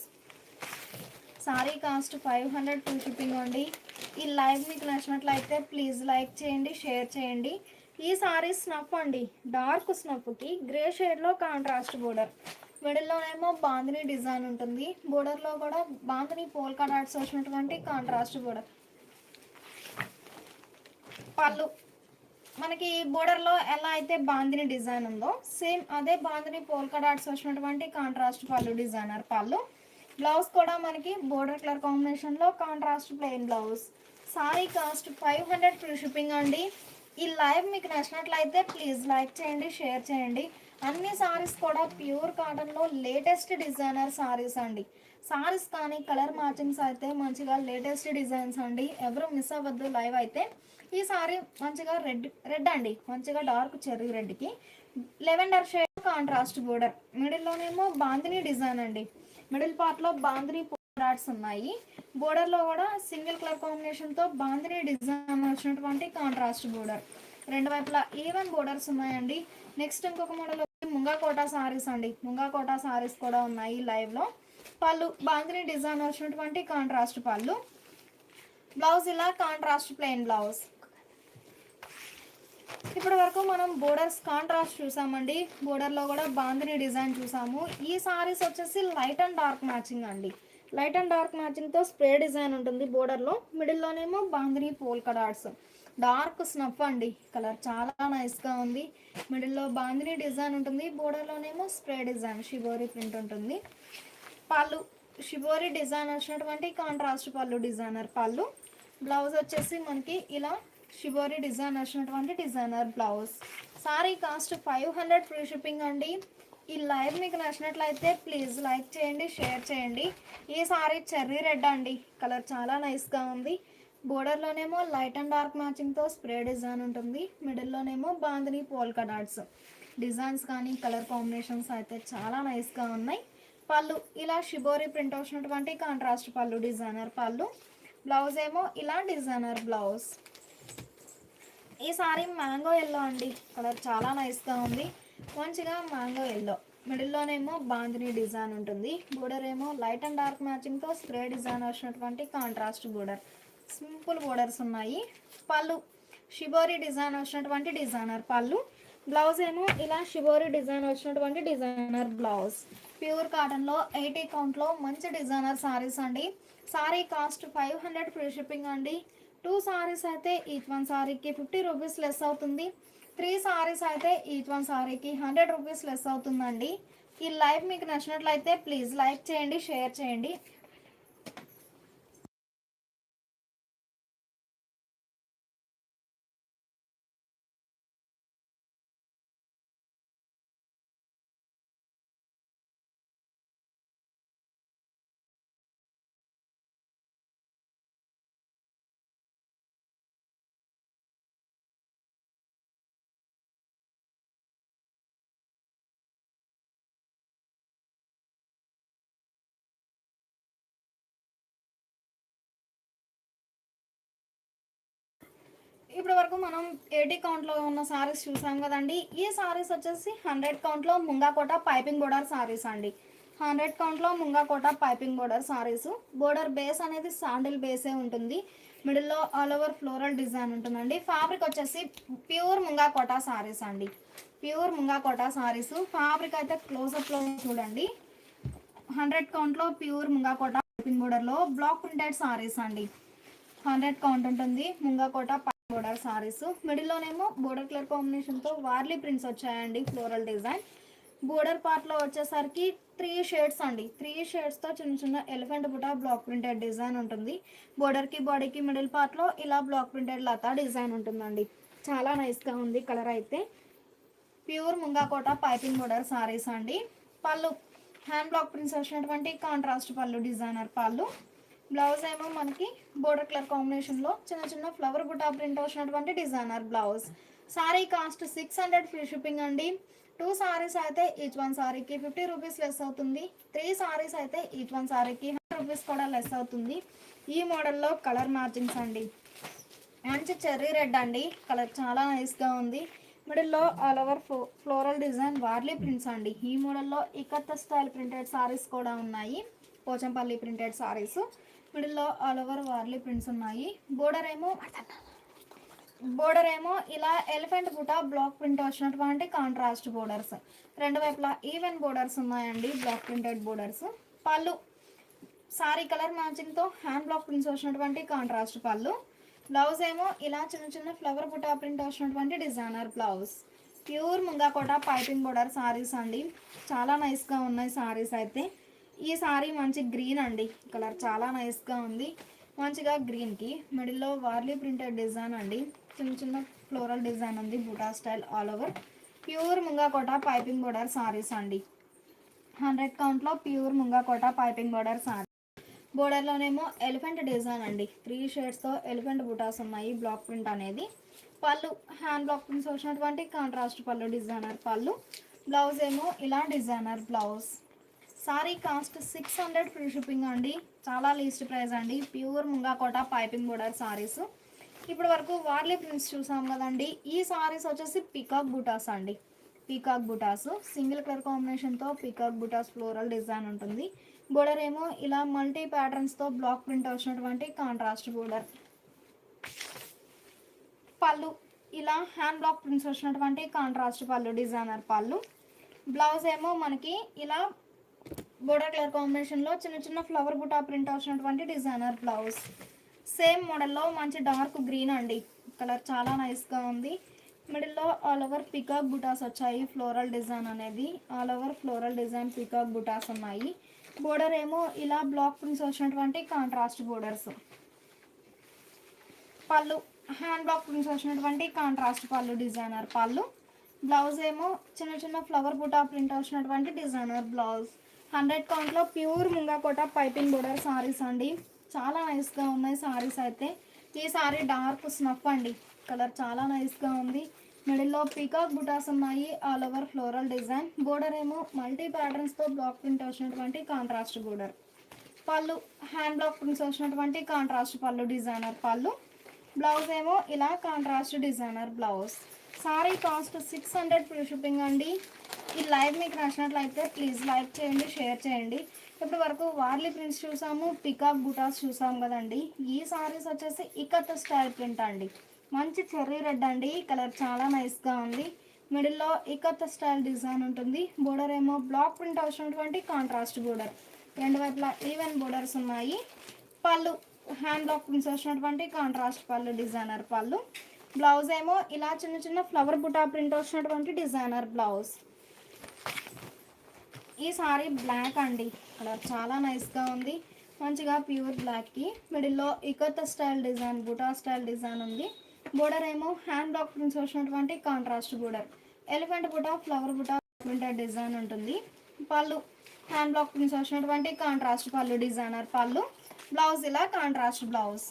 Sari cost 500 free shipping అండి. ఈ లైవ్ మీకు నచ్చినట్లయితే ప్లీజ్ లైక్ చేయండి, షేర్ చేయండి. ఈ సారీ స్నఫ్ అండి. డార్క్ స్నఫ్కి గ్రే షేడ్లో కాంట్రాస్ట్ బోర్డర్. మిడిల్లోనేమో బాందిని డిజైన్ ఉంటుంది. బోర్డర్లో కూడా బాందిని పోల్కా డాట్స్ వచ్చినటువంటి కాంట్రాస్ట్ బోర్డర్. పళ్ళు మనకి బోర్డర్లో ఎలా అయితే బాందిని డిజైన్ ఉందో సేమ్ అదే బాందిని పోల్కా డాట్స్ వచ్చినటువంటి కాంట్రాస్ట్ పళ్ళు డిజైనర్ పళ్ళు. బ్లౌజ్ కూడా మనకి బోర్డర్ కలర్ కాంబినేషన్లో contrast plain blouse. Sari cost 500 free shipping అండి. ఈ లైవ్ మీకు నచ్చినట్లయితే ప్లీజ్ లైక్ చేయండి, షేర్ చేయండి. అన్ని సారీస్ కూడా ప్యూర్ కాటన్లో లేటెస్ట్ డిజైనర్ సారీస్ అండి. సారీస్ కానీ కలర్ మ్యాచింగ్స్ అయితే మంచిగా లేటెస్ట్ డిజైన్స్ అండి. ఎవరు మిస్ అవ్వద్దు లైవ్ అయితే. ఈ సారీ మంచిగా రెడ్ అండి, మంచిగా డార్క్ చెర్రీ రెడ్కి లెవెండర్ షేడ్ కాంట్రాస్ట్ బోర్డర్. మిడిల్లోనేమో బాందిని డిజైన్ అండి. మిడిల్ పార్ట్లో బాందిని డాట్స్ ఉన్నాయి. బోర్డర్లో కూడా సింగిల్ కలర్ కాంబినేషన్తో బాందిని డిజైన్ వచ్చినటువంటి కాంట్రాస్ట్ బోర్డర్. రెండు వైపులా ఈవెన్ బోర్డర్స్ ఉన్నాయండి. నెక్స్ట్ ఇంకొక మోడల్ ముంగా కోటా సారీస్ అండి. ముంగా కోటా సారీస్ కూడా ఉన్నాయి లైవ్లో. పళ్ళు బాందిని డిజైన్ వచ్చినటువంటి కాంట్రాస్ట్ పళ్ళు. బ్లౌజ్ ఇలా కాంట్రాస్ట్ ప్లెయిన్ బ్లౌజ్. ఇప్పటి వరకు మనం బోర్డర్స్ కాంట్రాస్ట్ చూసామండి. బోర్డర్లో కూడా బాందిని డిజైన్ చూసాము. ఈ సారీస్ వచ్చేసి లైట్ అండ్ డార్క్ మ్యాచింగ్ అండి. లైట్ అండ్ డార్క్ మ్యాచింగ్తో స్ప్రే డిజైన్ ఉంటుంది బోర్డర్లో. మిడిల్లోనేమో bandhani polka dots. Dark snuff అండి. కలర్ చాలా నైస్గా ఉంది. మిడిల్లో బాందిని డిజైన్ ఉంటుంది. బోర్డర్లోనేమో స్ప్రే డిజైన్ షిబోరి ప్రింట్ ఉంటుంది. పళ్ళు షిబోరి డిజైన్ వచ్చినటువంటి కాంట్రాస్ట్ పళ్ళు డిజైనర్ పళ్ళు. బ్లౌజ్ వచ్చేసి మనకి ఇలా షిబోరి డిజైన్ వచ్చినటువంటి designer blouse. Sari cost 500 free shipping అండి. ఈ లైవ్ మీకు నచ్చినట్లయితే ప్లీజ్ లైక్ చేయండి, షేర్ చేయండి. ఈ సారీ చెర్రీ రెడ్ అండి. కలర్ చాలా నైస్గా ఉంది. బోర్డర్లోనేమో లైట్ అండ్ డార్క్ మ్యాచింగ్తో స్ప్రే డిజైన్ ఉంటుంది. మిడిల్లోనేమో బాందిని పోల్కా డాట్స్. డిజైన్స్ కానీ కలర్ కాంబినేషన్స్ అయితే చాలా నైస్గా ఉన్నాయి. పళ్ళు ఇలా షిబోరి ప్రింట్ వచ్చినటువంటి కాంట్రాస్ట్ పళ్ళు డిజైనర్ పళ్ళు. బ్లౌజ్ ఏమో ఇలా డిజైనర్ బ్లౌజ్. ఈ సారీ మ్యాంగో ఎల్లో అండి. కలర్ చాలా నైస్గా ఉంది. మంచిగా మ్యాంగో ఎల్లో. మిడిల్లోనేమో బాందిని డిజైన్ ఉంటుంది. బోర్డర్ ఏమో లైట్ అండ్ డార్క్ మ్యాచింగ్తో స్ప్రే డిజైన్ వచ్చినటువంటి కాంట్రాస్ట్ బోర్డర్. సింపుల్ బోర్డర్స్ ఉన్నాయి. పళ్ళు షిబోరి డిజైన్ వచ్చినటువంటి డిజైనర్ పళ్ళు. బ్లౌజ్ ఏమో ఇలా షిబోరి డిజైన్ వచ్చినటువంటి డిజైనర్ బ్లౌజ్. ప్యూర్ కాటన్లో 80 కౌంట్లో మంచి డిజైనర్ సారీస్ అండి. సారీ కాస్ట్ 500 ఫ్రీ షిప్పింగ్ అండి. 2 సారీస్ అయితే ఈచ్ వన్ సారీకి 50 రూపీస్ లెస్ అవుతుంది. 3 సారీస్ అయితే ఈచ్ వన్ సారీకి 100 రూపీస్ లెస్ అవుతుందండి. ఈ లైవ్ మీకు నచ్చినట్లయితే ప్లీజ్ లైక్ చేయండి, షేర్ చేయండి. ఇప్పటి వరకు మనం 80 కౌంట్లో ఉన్న సారీస్ చూసాం కదండి. ఈ సారీస్ వచ్చేసి 100 కౌంట్లో ముంగా కోట పైపింగ్ బోర్డర్ సారీస్ అండి. 100 కౌంట్లో munga kota piping border saris. Border base అనేది శాండిల్ బేసే ఉంటుంది. మిడిల్లో ఆల్ ఓవర్ ఫ్లోరల్ డిజైన్ ఉంటుందండి. ఫ్యాబ్రిక్ వచ్చేసి ప్యూర్ ముంగా కోట సారీస్ అండి. ప్యూర్ ముంగా కోట సారీస్. ఫ్యాబ్రిక్ అయితే క్లోజప్లో చూడండి. 100 కౌంట్లో ప్యూర్ ముంగా కోట పైపింగ్ బోర్డర్లో బ్లాక్ ప్రింటెడ్ సారీస్ అండి. 100 కౌంట్ ఉంటుంది. ముంగా కోట బోర్డర్ సారీస్. మిడిల్లోనేమో బోర్డర్ కలర్ కాంబినేషన్తో వార్లీ ప్రింట్స్ వచ్చాయండి. Floral design. బోర్డర్ పార్ట్లో వచ్చేసరికి 3 షేడ్స్ అండి. 3 షేడ్స్తో చిన్న చిన్న elephant buta block printed design ఉంటుంది. బోర్డర్కి బాడీకి మిడిల్ పార్ట్లో ఇలా బ్లాక్ ప్రింటెడ్ లతా డిజైన్ ఉంటుందండి. చాలా నైస్గా ఉంది కలర్ అయితే. Pure munga kota piping border saris అండి. పళ్ళు హ్యాండ్ బ్లాక్ ప్రింట్స్ వచ్చినటువంటి కాంట్రాస్ట్ పళ్ళు డిజైనర్ పళ్ళు. బ్లౌజ్ ఏమో మనకి బోర్డర్ కలర్ కాంబినేషన్లో చిన్న చిన్న ఫ్లవర్ బుటా ప్రింట్ వచ్చినటువంటి designer blouse. Sari cost 600 free shipping అండి. 2 సారీస్ అయితే ఈచ్ వన్ సారీకి 50 రూపీస్ లెస్ అవుతుంది. 3 సారీస్ అయితే ఈచ్ వన్ సారీకి 100 రూపీస్ కూడా లెస్ అవుతుంది. ఈ మోడల్లో కలర్ మ్యాచింగ్స్ అండి. మంచి చెర్రీ రెడ్ అండి, కలర్ చాలా నైస్గా ఉంది. మిడిల్లో all over floral design Warli prints అండి. ఈ మోడల్లో ఇకత్త స్టైల్ ప్రింటెడ్ సారీస్ కూడా ఉన్నాయి. పోచంపల్లి ప్రింటెడ్ సారీస్. మిడిల్లో ఆల్ ఓవర్ వార్లీ ప్రింట్స్ ఉన్నాయి. బోర్డర్ ఏమో ఇలా ఎలిఫెంట్ బుటా బ్లాక్ ప్రింట్ వచ్చినటువంటి కాంట్రాస్ట్ బోర్డర్స్. రెండు వైపులా ఈవెన్ బోర్డర్స్ ఉన్నాయండి, బ్లాక్ ప్రింటెడ్ బోర్డర్స్. పళ్ళు సారీ కలర్ మ్యాచింగ్తో హ్యాండ్ బ్లాక్ ప్రింట్స్ వచ్చినటువంటి కాంట్రాస్ట్ పళ్ళు. బ్లౌజ్ ఏమో ఇలా చిన్న చిన్న ఫ్లవర్ బుటా ప్రింట్ వచ్చినటువంటి designer blouse. Pure munga kota piping border saris అండి, చాలా నైస్గా ఉన్నాయి సారీస్ అయితే. ఈ సారీ మంచి గ్రీన్ అండి, కలర్ చాలా నైస్గా ఉంది. మంచిగా గ్రీన్కి మిడిల్లో వార్లీ ప్రింటెడ్ డిజైన్ అండి, చిన్న చిన్న ఫ్లోరల్ డిజైన్ ఉంది, buta style all over. Pure munga kota piping border saris అండి. 100 కౌంట్లో pure munga kota piping border sari. బోర్డర్లోనేమో ఎలిఫెంట్ డిజైన్ అండి, 3 షేడ్స్తో ఎలిఫెంట్ బుటాస్ ఉన్నాయి, బ్లాక్ ప్రింట్ అనేది. పళ్ళు హ్యాండ్ బ్లాక్ ప్రింట్స్ వచ్చినటువంటి కాంట్రాస్ట్ పళ్ళు డిజైనర్ పళ్ళు. బ్లౌజ్ ఏమో ఇలా designer blouse. Sari cost 600 free shipping అండి, చాలా లీస్ట్ ప్రైస్ అండి. Pure munga kota piping border saris. ఇప్పటి వరకు వార్లీ ప్రింట్స్ చూసాం కదండి. ఈ సారీస్ వచ్చేసి పీకాక్ బుటాస్ అండి, పీకాక్ బుటాస్ సింగిల్ కలర్ కాంబినేషన్తో పీకాక్ బుటాస్ ఫ్లోరల్ డిజైన్ ఉంటుంది. బోర్డర్ ఏమో ఇలా మల్టీ ప్యాటర్న్స్తో బ్లాక్ ప్రింట్ వచ్చినటువంటి కాంట్రాస్ట్ బోర్డర్. పళ్ళు ఇలా హ్యాండ్ బ్లాక్ ప్రింట్స్ వచ్చినటువంటి కాంట్రాస్ట్ పళ్ళు డిజైనర్ పళ్ళు. బ్లౌజ్ ఏమో మనకి ఇలా బోర్డర్ కలర్ కాంబినేషన్లో చిన్న చిన్న ఫ్లవర్ బుటా ప్రింట్ వచ్చినటువంటి డిజైనర్ బ్లౌజ్. సేమ్ మోడల్లో మంచి డార్క్ గ్రీన్ అండి, కలర్ చాలా నైస్గా ఉంది. మిడిల్లో ఆల్ ఓవర్ పికాక్ బుటాస్ వచ్చాయి, ఫ్లోరల్ డిజైన్ అనేది all over floral design peacock butas ఉన్నాయి. బోర్డర్ ఏమో ఇలా బ్లాక్ ప్రింట్స్ వచ్చినటువంటి కాంట్రాస్ట్ బోర్డర్స్. పళ్ళు హ్యాండ్ బ్లాక్ ప్రింట్స్ వచ్చినటువంటి కాంట్రాస్ట్ పళ్ళు డిజైనర్ పళ్ళు. బ్లౌజ్ ఏమో చిన్న చిన్న ఫ్లవర్ బుటా ప్రింట్ వచ్చినటువంటి డిజైనర్ బ్లౌజ్. 100 కౌంట్లో pure munga kota piping border saris అండి, చాలా నైస్గా ఉన్నాయి సారీస్ అయితే. ఈ సారీ డార్క్ స్నఫ్ అండి, కలర్ చాలా నైస్గా ఉంది. మిడిల్లో పీకాక్ బుటాస్ ఉన్నాయి, all over floral design. Border ఏమో మల్టీ ప్యాటర్న్స్తో బ్లాక్ ప్రింట్ వచ్చినటువంటి కాంట్రాస్ట్ బోర్డర్. పళ్ళు హ్యాండ్ బ్లాక్ ప్రింట్స్ వచ్చినటువంటి కాంట్రాస్ట్ పళ్ళు డిజైనర్ పళ్ళు. బ్లౌజ్ ఏమో ఇలా contrast designer blouse. Sari cost 600 free shipping అండి. ఈ లైవ్ మీకు నచ్చినట్లయితే ప్లీజ్ లైక్ చేయండి, షేర్ చేయండి. ఇప్పటి వరకు వార్లీ ప్రింట్స్ చూసాము, పికాక్ బుటాస్ చూసాం కదండి. ఈ సారీస్ వచ్చేసి ఇకత్ స్టైల్ ప్రింట్ అండి, మంచి చెర్రీ రెడ్ అండి, కలర్ చాలా నైస్గా ఉంది. మిడిల్లో ఇకత్ స్టైల్ డిజైన్ ఉంటుంది. బోర్డర్ ఏమో బ్లాక్ ప్రింట్ వచ్చినటువంటి కాంట్రాస్ట్ బోర్డర్, రెండు వైపులా ఈవెన్ బోర్డర్స్ ఉన్నాయి. పళ్ళు హ్యాండ్ బ్లాక్ ప్రింట్స్ వచ్చినటువంటి కాంట్రాస్ట్ పళ్ళు డిజైనర్ పళ్ళు. బ్లౌజ్ ఏమో ఇలా చిన్న చిన్న ఫ్లవర్ బుటా ప్రింట్ వచ్చినటువంటి డిజైనర్ బ్లౌజ్. ఈ సారీ బ్లాక్ అండి, కలర్ చాలా నైస్గా ఉంది, మంచిగా ప్యూర్ బ్లాక్కి మిడిల్లో ikat style design buta style design ఉంది. బోర్డర్ ఏమో హ్యాండ్ బ్లాక్ ప్రింట్స్ వచ్చినటువంటి contrast border, elephant buta flower buta printed design ఉంటుంది. పళ్ళు హ్యాండ్ బ్లాక్ ప్రింట్స్ వచ్చినటువంటి కాంట్రాస్ట్ పళ్ళు డిజైనర్ పళ్ళు. బ్లౌజ్ ఇలా కాంట్రాస్ట్ బ్లౌజ్.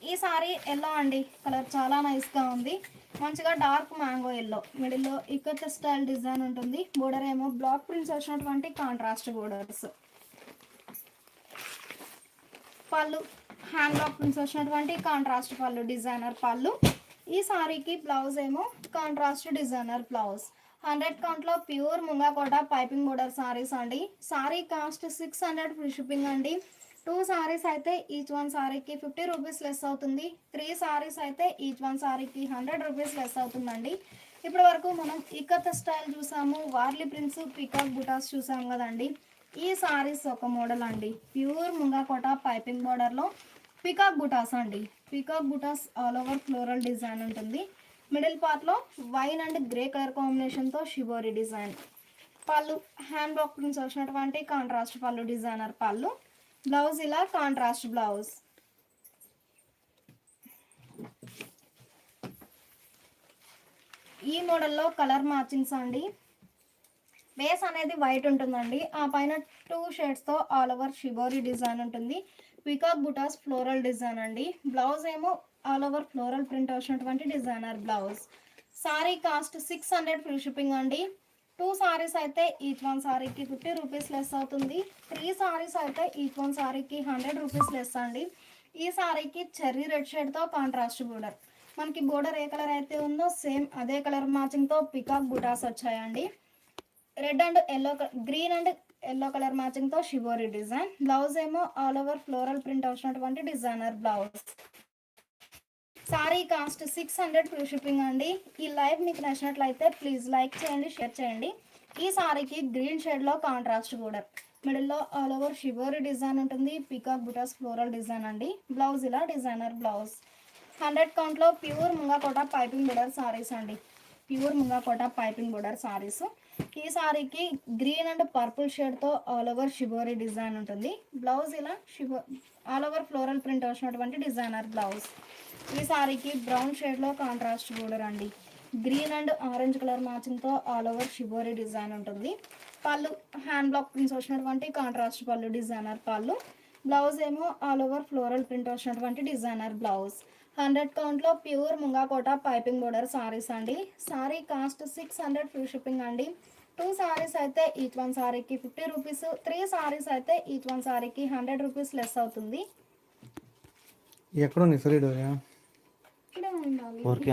ఈ సారీ ఎల్లో అండి, కలర్ చాలా నైస్గా ఉంది, మంచిగా డార్క్ మ్యాంగో ఎల్లో. మిడిల్లో ఇకత్ స్టైల్ డిజైన్ ఉంటుంది. బోర్డర్ ఏమో బ్లాక్ ప్రింట్స్ వచ్చినటువంటి కాంట్రాస్ట్ బోర్డర్స్. పళ్ళు హ్యాండ్ బ్లాక్ ప్రింట్స్ వచ్చినటువంటి కాంట్రాస్ట్ పళ్ళు డిజైనర్ పళ్ళు. ఈ సారీకి బ్లౌజ్ ఏమో కాంట్రాస్ట్ డిజైనర్ బ్లౌజ్. 100 కౌంట్లో pure munga kota piping border saris అండి. సారీ కాస్ట్ 600 ఫ్రీ షిప్పింగ్ అండి. 2 సారీస్ అయితే ఈచ్ వన్ సారీకి 50 రూపీస్ లెస్ అవుతుంది. 3 సారీస్ అయితే ఈచ్ వన్ సారీకి 100 రూపీస్ లెస్ అవుతుందండి. ఇప్పటి వరకు మనం ఇకత్ స్టైల్ చూసాము, వార్లీ ప్రింట్స్, పికాక్ బుటాస్ చూసాము కదండి. ఈ సారీస్ ఒక మోడల్ అండి, ప్యూర్ ముంగాకోట పైపింగ్ బోర్డర్లో పికాక్ బుటాస్ అండి. పికాక్ బుటాస్ ఆల్ ఓవర్ ఫ్లోరల్ డిజైన్ ఉంటుంది. మిడిల్ పార్ట్లో వైన్ అండ్ గ్రే కలర్ కాంబినేషన్తో షిబోరి డిజైన్. పళ్ళు హ్యాండ్ బ్లాక్ ప్రింట్స్ వచ్చినటువంటి కాంట్రాస్ట్ పళ్ళు డిజైనర్ పళ్ళు. బ్లౌజ్ ఇలా కాంట్రాస్ట్ బ్లౌజ్. ఈ మోడల్లో కలర్ మ్యాచింగ్స్ అండి. బేస్ అనేది వైట్ ఉంటుందండి. ఆ పైన 2 షేడ్స్తో ఆల్ ఓవర్ షిబోరి డిజైన్ ఉంటుంది. పీకాక్ బుటాస్ ఫ్లోరల్ డిజైన్ అండి. బ్లౌజ్ ఏమో ఆల్ ఓవర్ ఫ్లోరల్ ప్రింట్ వచ్చినటువంటి designer blouse. Sari cost 600 free shipping అండి. 2 సారీస్ అయితే ఈచ్ వన్ సారీకి 50 రూపీస్ లెస్ అవుతుంది. 3 సారీస్ అయితే ఈచ్ వన్ సారీకి 100 రూపీస్ లెస్ అండి. ఈ సారీకి చెర్రీ రెడ్ షేడ్తో కాంట్రాస్ట్ బోర్డర్. మనకి బోర్డర్ ఏ కలర్ అయితే ఉందో సేమ్ అదే కలర్ మ్యాచింగ్తో పికాక్ బుటాస్ వచ్చాయండి. Red and yellow, green and yellow colour మ్యాచింగ్తో షిబోరి డిజైన్. బ్లౌజ్ ఏమో ఆల్ ఓవర్ ఫ్లోరల్ ప్రింట్ వచ్చినటువంటి designer blouse. Sari cost 600 free shipping అండి. ఈ లైవ్ మీకు నచ్చినట్లయితే ప్లీజ్ లైక్ చేయండి, షేర్ చేయండి. ఈ సారీకి గ్రీన్ షేడ్లో కాంట్రాస్ట్ బోర్డర్, మిడిల్లో ఆల్ ఓవర్ షిబోరి డిజైన్ ఉంటుంది. పికాక్ బుటాస్ ఫ్లోరల్ డిజైన్ అండి. బ్లౌజ్ ఇలా డిజైనర్ బ్లౌజ్. 100 కౌంట్లో pure munga kota piping border saris అండి. Pure munga kota piping border saris. ఈ సారీకి గ్రీన్ అండ్ పర్పుల్ షేడ్తో ఆల్ ఓవర్ షిబోరి డిజైన్ ఉంటుంది. బ్లౌజ్ ఇలా ఆల్ ఓవర్ ఫ్లోరల్ ప్రింట్ వచ్చినటువంటి డిజైనర్ బ్లౌజ్. ఈ సారీకి బ్రౌన్ షేడ్లో కాంట్రాస్ట్ బోర్డర్ అండి. గ్రీన్ అండ్ ఆరెంజ్ కలర్ మ్యాచింగ్తో ఆల్ ఓవర్ షిబోరి డిజైన్ ఉంటుంది. పళ్ళు హ్యాండ్ బ్లాక్ ప్రింట్స్ వచ్చినటువంటి కాంట్రాస్ట్ పళ్ళు డిజైనర్ పళ్ళు. బ్లౌజ్ ఏమో ఆల్ ఓవర్ ఫ్లోరల్ ప్రింట్ వచ్చినటువంటి డిజైనర్ బ్లౌజ్. 100 కౌంట్లో pure munga kota piping border saris అండి. సారీ కాస్ట్ 600 ఫ్రీ షిప్పింగ్ అండి. 2 సారీస్ అయితే ఈచ్ వన్ సారీకి 50 రూపీస్. 3 సారీస్ అయితే ఈచ్ వన్ సారీకి 100 రూపీస్ లెస్ అవుతుంది. ఎక్కడ ఉంది సార్? ఇక్కడే ఉండాలి.